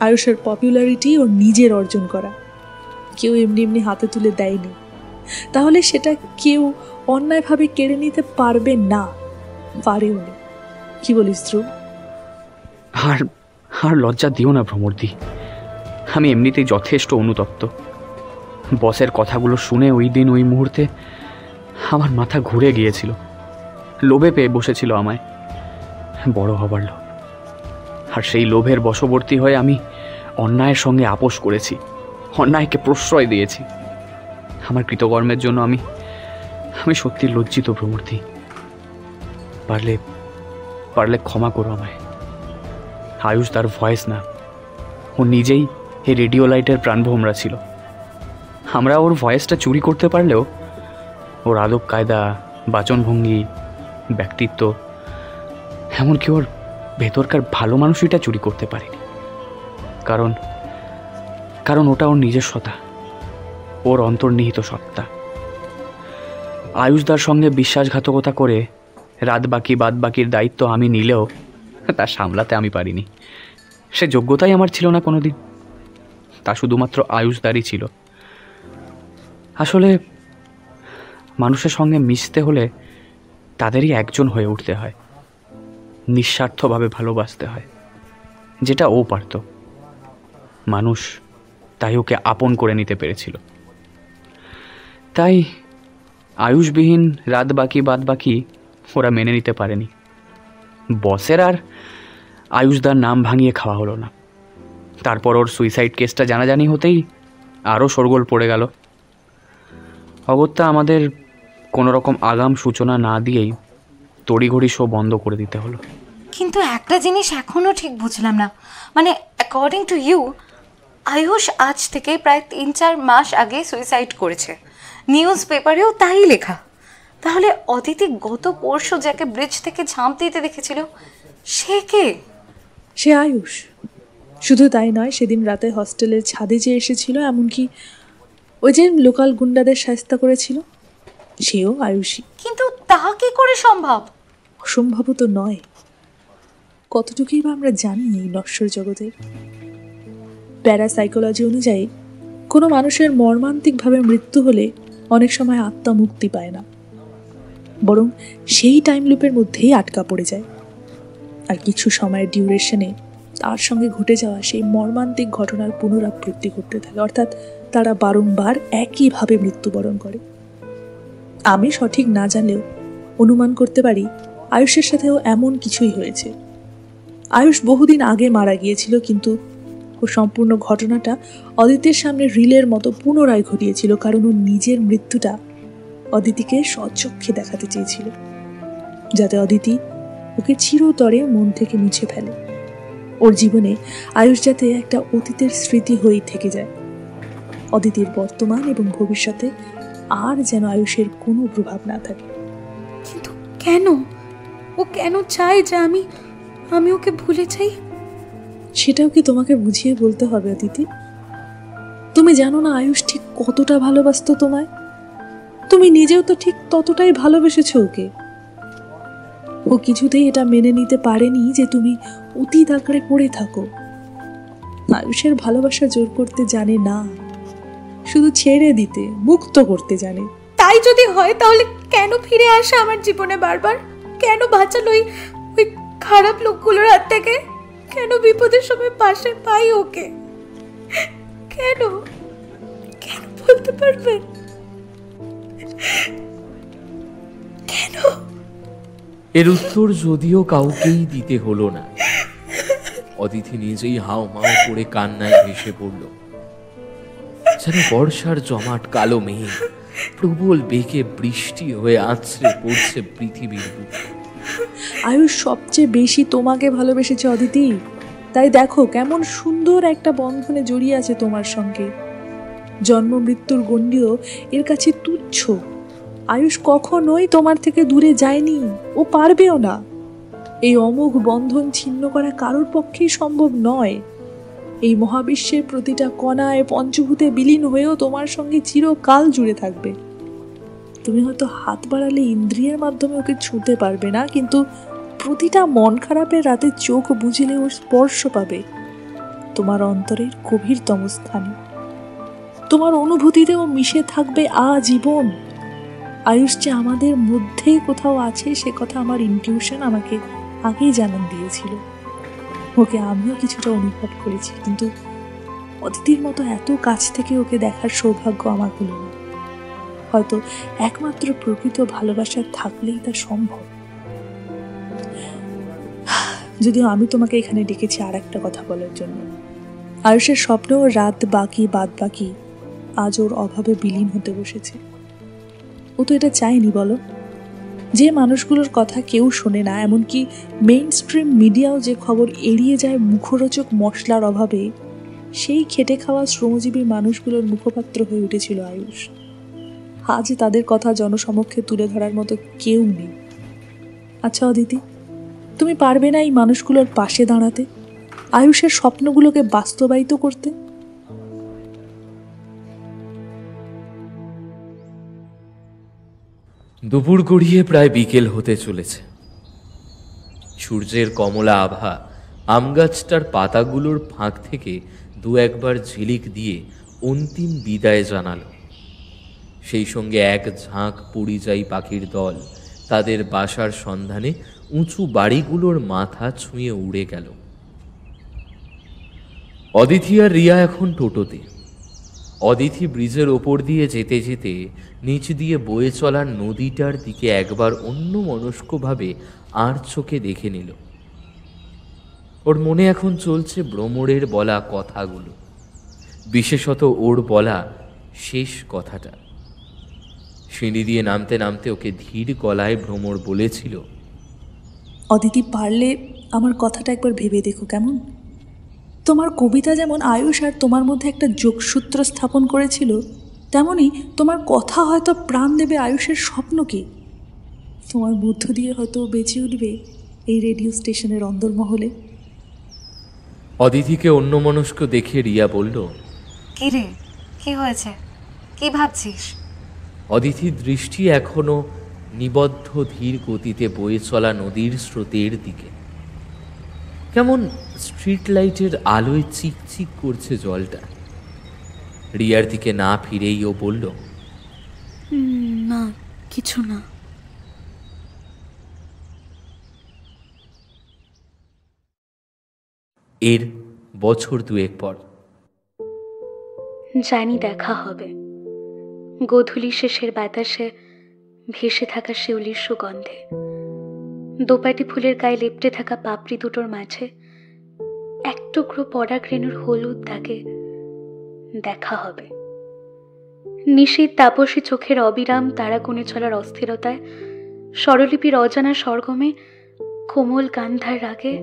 আয়ুষের পপুলারিটি ওর নিজের অর্জন করা, কেউ এমনি এমনি হাতে তুলে দেয়নি। তাহলে সেটা কেউ অন্যায়ভাবে কেড়ে নিতে পারবে না, পারেও না। কি বলিস ধ্রুব? আর লজ্জা দিও না ভ্রমরদি, আমি এমনিতেই যথেষ্ট অনুতপ্ত। বসের কথাগুলো শুনে ওই দিন ওই মুহূর্তে আমার মাথা ঘুরে গিয়েছিল। লোভে পেয়ে বসেছিল আমায়, বড় হবার লোভ। আর সেই লোভের বশবর্তী হয়ে আমি অন্যায়ের সঙ্গে আপোষ করেছি, অন্যায়কে প্রশ্রয় দিয়েছি। আমার কৃতকর্মের জন্য আমি সত্যি লজ্জিত ভ্রমরদি। পারলে ক্ষমা করো আমায়। আয়ুষ তার ভয়েস না, ও নিজেই এই রেডিও লাইটের প্রাণভোমরা ছিল। আমরা ওর ভয়েসটা চুরি করতে পারলেও ওর আদব কায়দা, বাচনভঙ্গি, ব্যক্তিত্ব, এমনকি ওর ভেতরকার ভালো মানুষইটা চুরি করতে পারিনি। কারণ ওটা ওর নিজস্বতা, ওর অন্তর্নিহিত সত্তা। আয়ুষদার সঙ্গে বিশ্বাসঘাতকতা করে বাদ বাকির দায়িত্ব আমি নিলেও তা সামলাতে আমি পারিনি। সে যোগ্যতাই আমার ছিল না কোনোদিন, তা শুধুমাত্র আয়ুষদারই ছিল। মানুষের সঙ্গে মিশতে হলে তাদেরই একজন হয়ে উঠতে হয়, নিঃস্বার্থভাবে ভালোবাসতে হয়, যেটা ও পারত। মানুষ তাই ওকে আপন করে নিতে পেরেছিল। তাই আয়ুষবিহীন রাত বাকি বাদ বাকি ওরা মেনে নিতে পারেনি। বসের আর আয়ুষদার নাম ভাঙিয়ে খাওয়া হলো না। তারপর ওর সুইসাইড কেসটা জানাজানি হতেই আরও শোরগোল পড়ে গেল। অগত্যা আমাদের কোনো রকম আগাম সূচনা না দিয়েই তড়িঘড়ি শো বন্ধ করে দিতে হলো। কিন্তু একটা জিনিস এখনো ঠিক বুঝলাম না, মানে অ্যাকর্ডিং টু ইউ আয়ুষ আজ থেকে প্রায় 3-4 মাস আগে সুইসাইড করেছে, নিউজ পেপারেও তাই লেখা। তাহলে অদিতি গত পরশু যাকে ব্রিজ থেকে ঝাঁপ দিতে দেখেছিল সে কে? সে আয়ুষ। শুধু তাই নয়, সেদিন রাতে হস্টেলের ছাদে যে এসেছিল, এমনকি ওই যে লোকাল গুন্ডাদের শায়েস্তা করেছিল, সেও আয়ুষই। কিন্তু তা কি করে সম্ভব? অসম্ভব তো নয়। কতটুকুই বা আমরা জানি এই নশ্বর জগতের। প্যারাসাইকোলজি অনুযায়ী কোনো মানুষের মর্মান্তিকভাবে মৃত্যু হলে অনেক সময় আত্মা মুক্তি পায় না, বরং সেই টাইম লুপের মধ্যেই আটকা পড়ে যায়। আর কিছু সময়ের ডিউরেশনে তার সঙ্গে ঘটে যাওয়া সেই মর্মান্তিক ঘটনার পুনরাবৃত্তি করতে থাকে, অর্থাৎ তারা বারংবার একইভাবে মৃত্যুবরণ করে। আমি সঠিক না জানলেও অনুমান করতে পারি আয়ুষের সাথেও এমন কিছুই হয়েছে। আয়ুষ বহুদিন আগে মারা গিয়েছিল, কিন্তু ও সম্পূর্ণ ঘটনাটা অদিতির সামনে রিলের মতো পুনরায় ঘটিয়েছিল, কারণ ও নিজের মৃত্যুটা অদিতিকে স্বচক্ষে দেখাতে চেয়েছিল, যাতে অদিতি ওকে চিরতরে মন থেকে মুছে ফেলে। ওর জীবনে আয়ুষ যাতে একটা অতীতের স্মৃতি হয়েই থেকে যায়। অদিতির বর্তমান এবং ভবিষ্যতে আর যেন আয়ুষের কোনো প্রভাব না থাকে। কিন্তু কেন? ও কেন চায় যে আমি ওকে ভুলে চাই? সেটাও কি তোমাকে বুঝিয়ে বলতে হবে অদিতি? তুমি জানো না আয়ুষ ঠিক কতটা ভালোবাসতো তোমায়? তুমি নিজেও তো ঠিক ততটাই ভালোবেসেছো ওকে। ও কিছুতেই এটা মেনে নিতে পারেনি যে তুমি অতীত আঁকড়ে পড়ে থাকো। আয়ুষের ভালোবাসা জোর করতে জানে না, শুধু ছেড়ে দিতে, মুক্ত করতে জানে। তাই যদি হয় তাহলে কেন ফিরে আসে আমার জীবনে বারবার? কেন বাঁচালো ওই খারাপ লোকগুলোর হাত থেকে? কেন বিপদের সময় পাশে পাই ওকে? কেন কেন বলতে পারবেন? কেন? এর উত্তর যদিও কাউকেই দিতে হলো না। অদিতি নিজেই হাও মাও করে কান্নায় ভেসে পড়ল। যেন বর্ষার জমাট কালো মেঘ প্রবল বেগে বৃষ্টি হয়ে আছড়ে পড়ছে পৃথিবীর বুকে। আয়ুষ সবচেয়ে বেশি তোমাকে ভালোবেসেছে অদিতি, তাই দেখো কেমন সুন্দর একটা বন্ধনে জড়িয়ে আছে তোমার সঙ্গে। জন্ম মৃত্যুর গণ্ডিও এর কাছে তুচ্ছ। আয়ুষ কখনোই তোমার থেকে দূরে যায়নি, ও পারবেও না। এই অমোঘ বন্ধন ছিন্ন করা কারোর পক্ষেই সম্ভব নয়। এই মহাবিশ্বের প্রতিটা কণায় পঞ্চভূতে বিলীন হয়েও তোমার সঙ্গে চিরকাল জুড়ে থাকবে। তুমি হয়তো হাত বাড়ালে ইন্দ্রিয়ের মাধ্যমে ওকে ছুঁতে পারবে না, কিন্তু প্রতিটা মন খারাপের রাতে চোখ বুঝলে ওর স্পর্শ পাবে তোমার অন্তরের গভীরতম স্থানে। তোমার অনুভূতিতেও মিশে থাকবে আজীবন। আয়ুষ যে আমাদের মধ্যেই কোথাও আছে সে কথা আমার ইনটিউশন আমাকে আগেই জানান দিয়েছিল। ওকে আমিও কিছুটা অনুভব করেছি, কিন্তু অদিতির মতো এত কাছ থেকে ওকে দেখার সৌভাগ্য আমার হলো না। হয়তো একমাত্র প্রকৃত ভালোবাসা থাকলেই তা সম্ভব। যদিও আমি তোমাকে এখানে ডেকেছি আর একটা কথা বলার জন্য। আয়ুষের স্বপ্ন রাত বাকি বাদ বাকি আজ ওর অভাবে বিলীন হতে বসেছে। ও তো এটা চায়নি বলো? যে মানুষগুলোর কথা কেউ শোনে না, এমনকি মেইন স্ট্রিম মিডিয়াও যে খবর এড়িয়ে যায় মুখরোচক মশলার অভাবে, সেই খেটে খাওয়া শ্রমজীবী মানুষগুলোর মুখপাত্র হয়ে উঠেছিল আয়ুষ। আজ তাদের কথা জনসমক্ষে তুলে ধরার মতো কেউ নেই। আচ্ছা অদিতি, তুমি পারবে না এই মানুষগুলোর পাশে দাঁড়াতে, আয়ুষের স্বপ্নগুলোকে বাস্তবায়িত করতে? দুপুর গড়িয়ে প্রায় বিকেল হতে চলেছে। সূর্যের কমলা আভা আমগাছটার পাতাগুলোর ফাঁক থেকে দু একবার ঝিলিক দিয়ে অন্তিম বিদায় জানালো। সেই সঙ্গে এক ঝাঁক পরিযায়ী পাখির দল তাদের বাসার সন্ধানে উঁচু বাড়িগুলোর মাথা ছুঁয়ে উড়ে গেল। অদিতি আর রিয়া এখন টোটোতে। অদিতি ব্রিজের ওপর দিয়ে যেতে যেতে নিচ দিয়ে বয়ে চলা নদীটার দিকে একবার অন্যমনস্কভাবে আর চোখে দেখে নিল। ওর মনে এখন চলছে ভ্রমরের বলা কথাগুলো, বিশেষত ওর বলা শেষ কথাটা। সিঁড়ি দিয়ে নামতে নামতে ওকে ধীর গলায় ভ্রমর বলেছিল, অদিতি, পারলে আমার কথাটা একবার ভেবে দেখো কেমন। তোমার কবিতা যেমন আয়ুষ আর তোমার মধ্যে একটা যোগসূত্র স্থাপন করেছিল, তেমনি তোমার কথা হয়তো প্রাণ দেবে আয়ুষের স্বপ্নকে। তোমার মধ্য দিয়ে হয়তো বেঁচে উঠবে এই রেডিও স্টেশনের অন্দরমহলে। অদিতিকে অন্যমনস্ক দেখে রিয়া বলল, কি রে, কি হয়েছে, কি ভাবছিস? অদিতির দৃষ্টি এখনো নিবদ্ধ ধীর গতিতে বয়ে চলা নদীর স্রোতের দিকে। কেমন স্ট্রিট লাইটের আলোয় চিকচিক করছে জলটা। রিয়ার দিকে না ফিরেই ও বলল, না, কিছু না। এর বছর দুয়েক পর। জানি দেখা হবে। গোধূলি শেষের বাতাসে ভেসে থাকা শিউলির সুগন্ধে, দোপাটি ফুলের গায়ে লেপ্টে থাকা পাপড়ি দুটোর মাঝে এক টুকরো পরাগ রেণুর হলুদ দাগে দেখা হবে। নিশীথ তাপসী চোখের অবিরাম তারা গুনে চলার অস্থিরতায়, স্বরলিপির অজানা সরগমে কোমল গান্ধার রাগে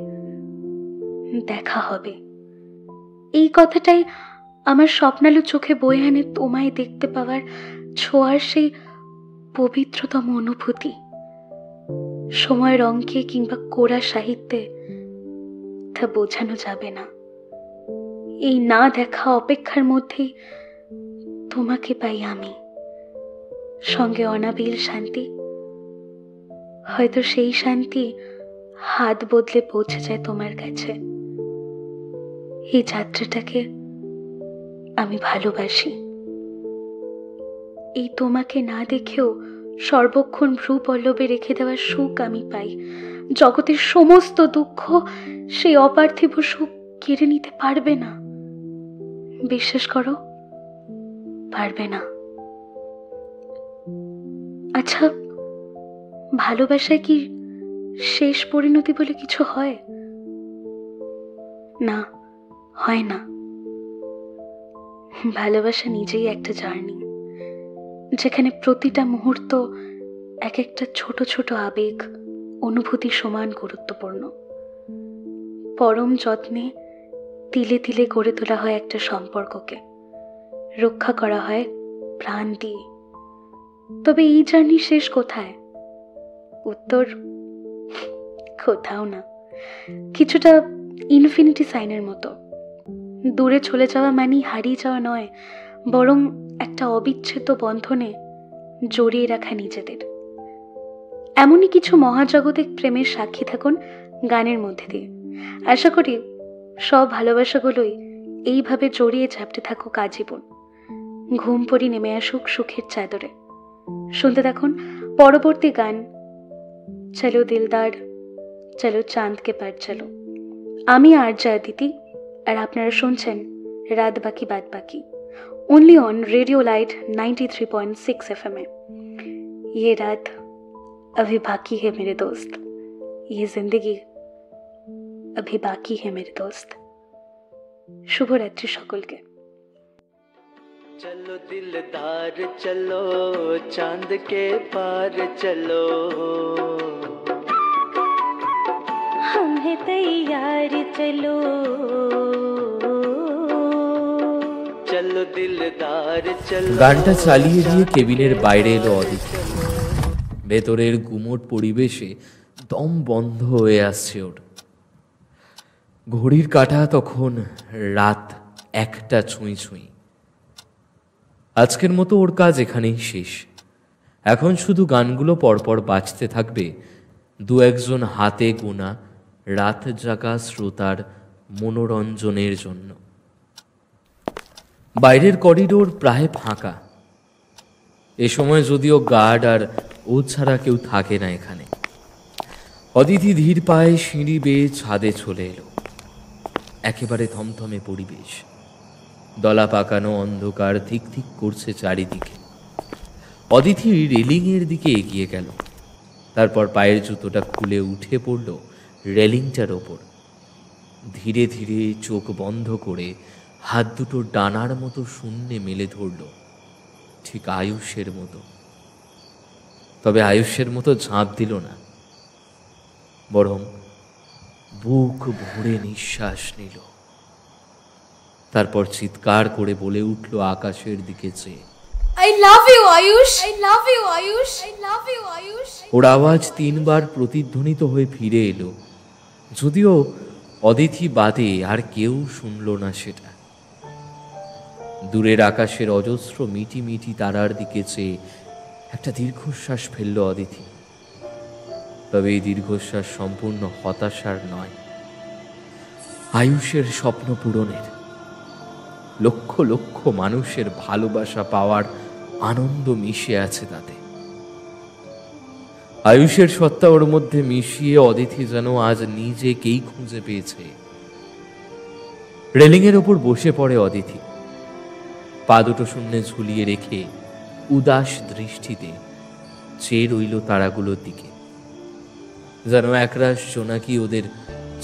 দেখা হবে। এই কথাটাই আমার স্বপ্নালু চোখে বয়ে আনে তোমায় দেখতে পাওয়ার ছোঁয়ার সেই পবিত্রতম অনুভূতি। সময়ের অঙ্কে কিংবা কোরা সাহিত্যে তা বোঝানো যাবে না। এই না দেখা অপেক্ষার মধ্যেই তোমাকে পাই আমি, সঙ্গে অনাবিল শান্তি। হয়তো সেই শান্তি হাত বদলে পৌঁছে যায় তোমার কাছে। এই যাত্রাটাকে আমি ভালোবাসি। এই তোমাকে না দেখেও সর্বক্ষণ ভ্রু পল্লবে রেখে দেওয়ার সুখ আমি পাই। জগতের সমস্ত দুঃখ সেই অপার্থিব সুখ কেড়ে নিতে পারবে না। বিশ্বাস করো, পারবে না। আচ্ছা, ভালোবাসায় কি শেষ পরিণতি বলে কিছু হয়? না, হয় না। ভালোবাসা নিজেই একটা জার্নি, যেখানে প্রতিটা মুহূর্ত এক একটা ছোট ছোট আবেগ, অনুভূতি সমান গুরুত্বপূর্ণ। পরম যত্নে তিলে তিলে গড়ে তোলা হয় একটা সম্পর্ককে, রক্ষা করা হয় প্রাণ দিয়ে। তবে এই জার্নি শেষ কোথায়? উত্তর কোথাও না। কিছুটা ইনফিনিটি সাইনের মতো। দূরে চলে যাওয়া মানেই হারিয়ে যাওয়া নয়, বরং একটা অবিচ্ছেদ্য বন্ধনে জড়িয়ে রাখা নিজেদের। এমনই কিছু মহাজাগতিক প্রেমের সাক্ষী থাকুন গানের মধ্যে দিয়ে। আশা করি সব ভালোবাসাগুলোই এইভাবে জড়িয়ে ঝাপটে থাকুক আজীবন। ঘুম পড়ি নেমে আসুক সুখের চাদরে। শুনতে থাকুন পরবর্তী গান, চলো দিলদার চলো চাঁদকে পার চলো। আমি আরজে অদিতি, আর আপনারা শুনছেন রাত বাকি বাদ বাকি, only on radio light 93.6 FM में। ये रात अभी बाकी है मेरे दोस्त, ये जिंदगी अभी बाकी है मेरे दोस्त। शुभ रात्रि सकलके। चलो दिलदार चलो चांद के पार चलो, हम है तैयार चलो, चलो दिलदार चलो। গানটা চালিয়ে দিয়ে কেবিনের বাইরে এলো অদিতি। ভেতরের গুমোট পরিবেশে দম বন্ধ হয়ে আসছে ওর। ঘড়ির কাঁটা তখন রাত 1টা ছুঁই ছুঁই। আজকের মতো ওর কাজ এখানেই শেষ। এখন শুধু গানগুলো পরপর বাজতে থাকবে দু একজন হাতে গোনা রাত জাগা শ্রোতার মনোরঞ্জনের জন্য। বাইরের করিডোর প্রায় ফাঁকা। এ সময় যদিও গার্ড আর ও ছাড়া কেউ থাকে না এখানে। অদিতি ধীর পায়ে সিঁড়ি বেয়ে ছাদে চলে এলো। একেবারে থমথমে পরিবেশ, দলা পাকানো অন্ধকার ঠিক ঠিক করছে চারিদিকে। অদিতি রেলিংয়ের দিকে এগিয়ে গেল, তারপর পায়ের জুতোটা খুলে উঠে পড়ল রেলিংটার ওপর। ধীরে ধীরে চোখ বন্ধ করে হাত দুটো ডানার মতো শূন্যে মেলে ধরল, ঠিক আয়ুষের মতো। তবে আয়ুষের মতো ঝাঁপ দিল না, বরং বুক ভরে নিঃশ্বাস নিল। তারপর চিৎকার করে বলে উঠল আকাশের দিকে চেয়ে, I love you, Ayush. I love you, Ayush. I love you, Ayush. ওর আওয়াজ 3 বার প্রতিধ্বনিত হয়ে ফিরে এলো, যদিও অদিতি বাদে আর কেউ শুনল না সেটা। দূরের আকাশের অজস্র মিটি মিটি তারার দিকে চেয়ে একটা দীর্ঘশ্বাস ফেলল অদিতি। তবে এই দীর্ঘশ্বাস সম্পূর্ণ হতাশার নয়, আয়ুষের স্বপ্ন পূরণের। লক্ষ লক্ষ মানুষের ভালোবাসা পাওয়ার আনন্দ মিশে আছে তাতে। আয়ুষের সত্তা ওর মধ্যে মিশিয়ে অদিতি যেন আজ নিজেকেই খুঁজে পেয়েছে। রেলিংয়ের ওপর বসে পড়ে অদিতি, পা দুটো শূন্যে ঝুলিয়ে রেখে উদাস দৃষ্টিতে চেয়ে রইল তারাগুলোর দিকে, যেন একরাশ জোনাকি ওদের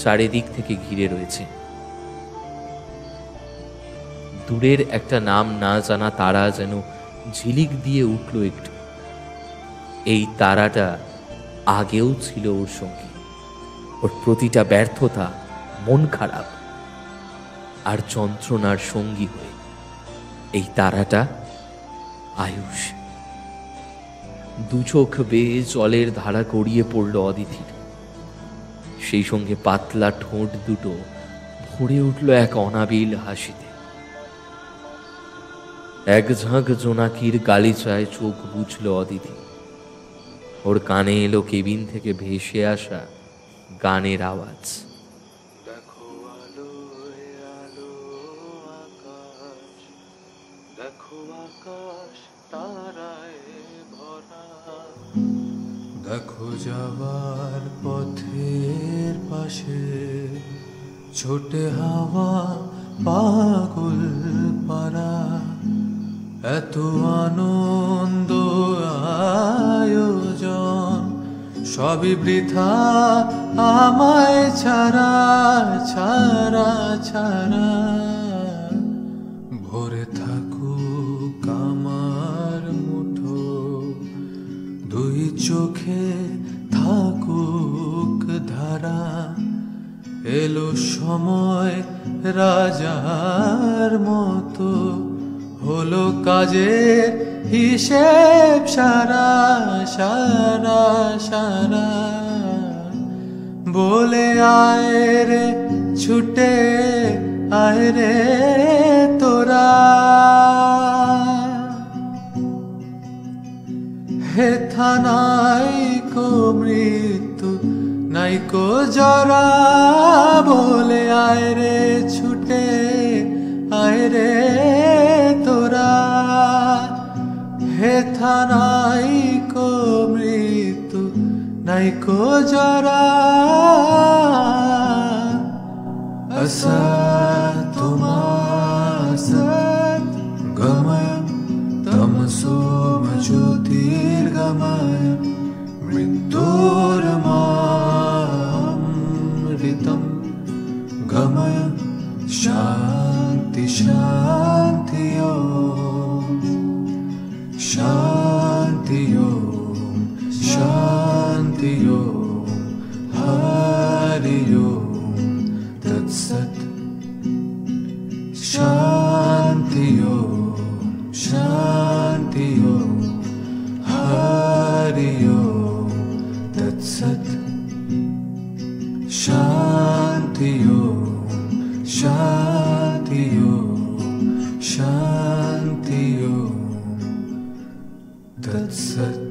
চারিদিক থেকে ঘিরে রয়েছে। দূরের একটা নাম না জানা তারা যেন ঝিলিক দিয়ে উঠল একটু। এই তারাটা আগেও ছিল ওর সঙ্গে, ওর প্রতিটা ব্যর্থতা, মন খারাপ আর যন্ত্রণার সঙ্গী হয়ে। এই তারাটা আয়ুষ। দু চোখ বেয়ে জলের ধারা গড়িয়ে পড়ল অদিতির, সেই সঙ্গে পাতলা ঠোঁট দুটো ভরে উঠল এক অনাবিল হাসিতে। এক ঝাঁক জোনাকির গালিচায় চোখ বুঝল অদিতি। ওর কানে এলো কেবিন থেকে ভেসে আসা গানের আওয়াজ। দেখো আলো আলো আকাশ, দেখো আকাশ তারায় ভরা, দেখো যাওয়ার পথের পাশে ছোটে হাওয়া পাগল পারা, এত আনন্দ আয়োজন সবই বৃথা আমায় ছাড়া ছাড়া ছাড়া। ভরে থাকুক আমার মুঠো, দুই চোখে থাকুক ধারা, এলো সময় রাজার মতো, হলো কাজের হিসেব সারা সারা সারা। বলে আয় রে ছুটে আয় রে তোরা, হেথা নাই কো মৃত্যু নাই কো জরা। বলে আয় রে ছুটে আয় রে তোরা, হেথা নাই কো মৃত্যু নাই কো জরা। असतो मा सत् गमय तमसो मा ज्योतिर्गमय, मृत्योर्मामृतं गमय शान्ति शान्ति ओम शान्ति ओम शान्ति ओम हरि ओम तत्सत्। शान्ति ओम शान्ति ओम हरि ओम तत्सत्। शान्ति ओम शान्ति ओम शान्ति ओम तत्सत्।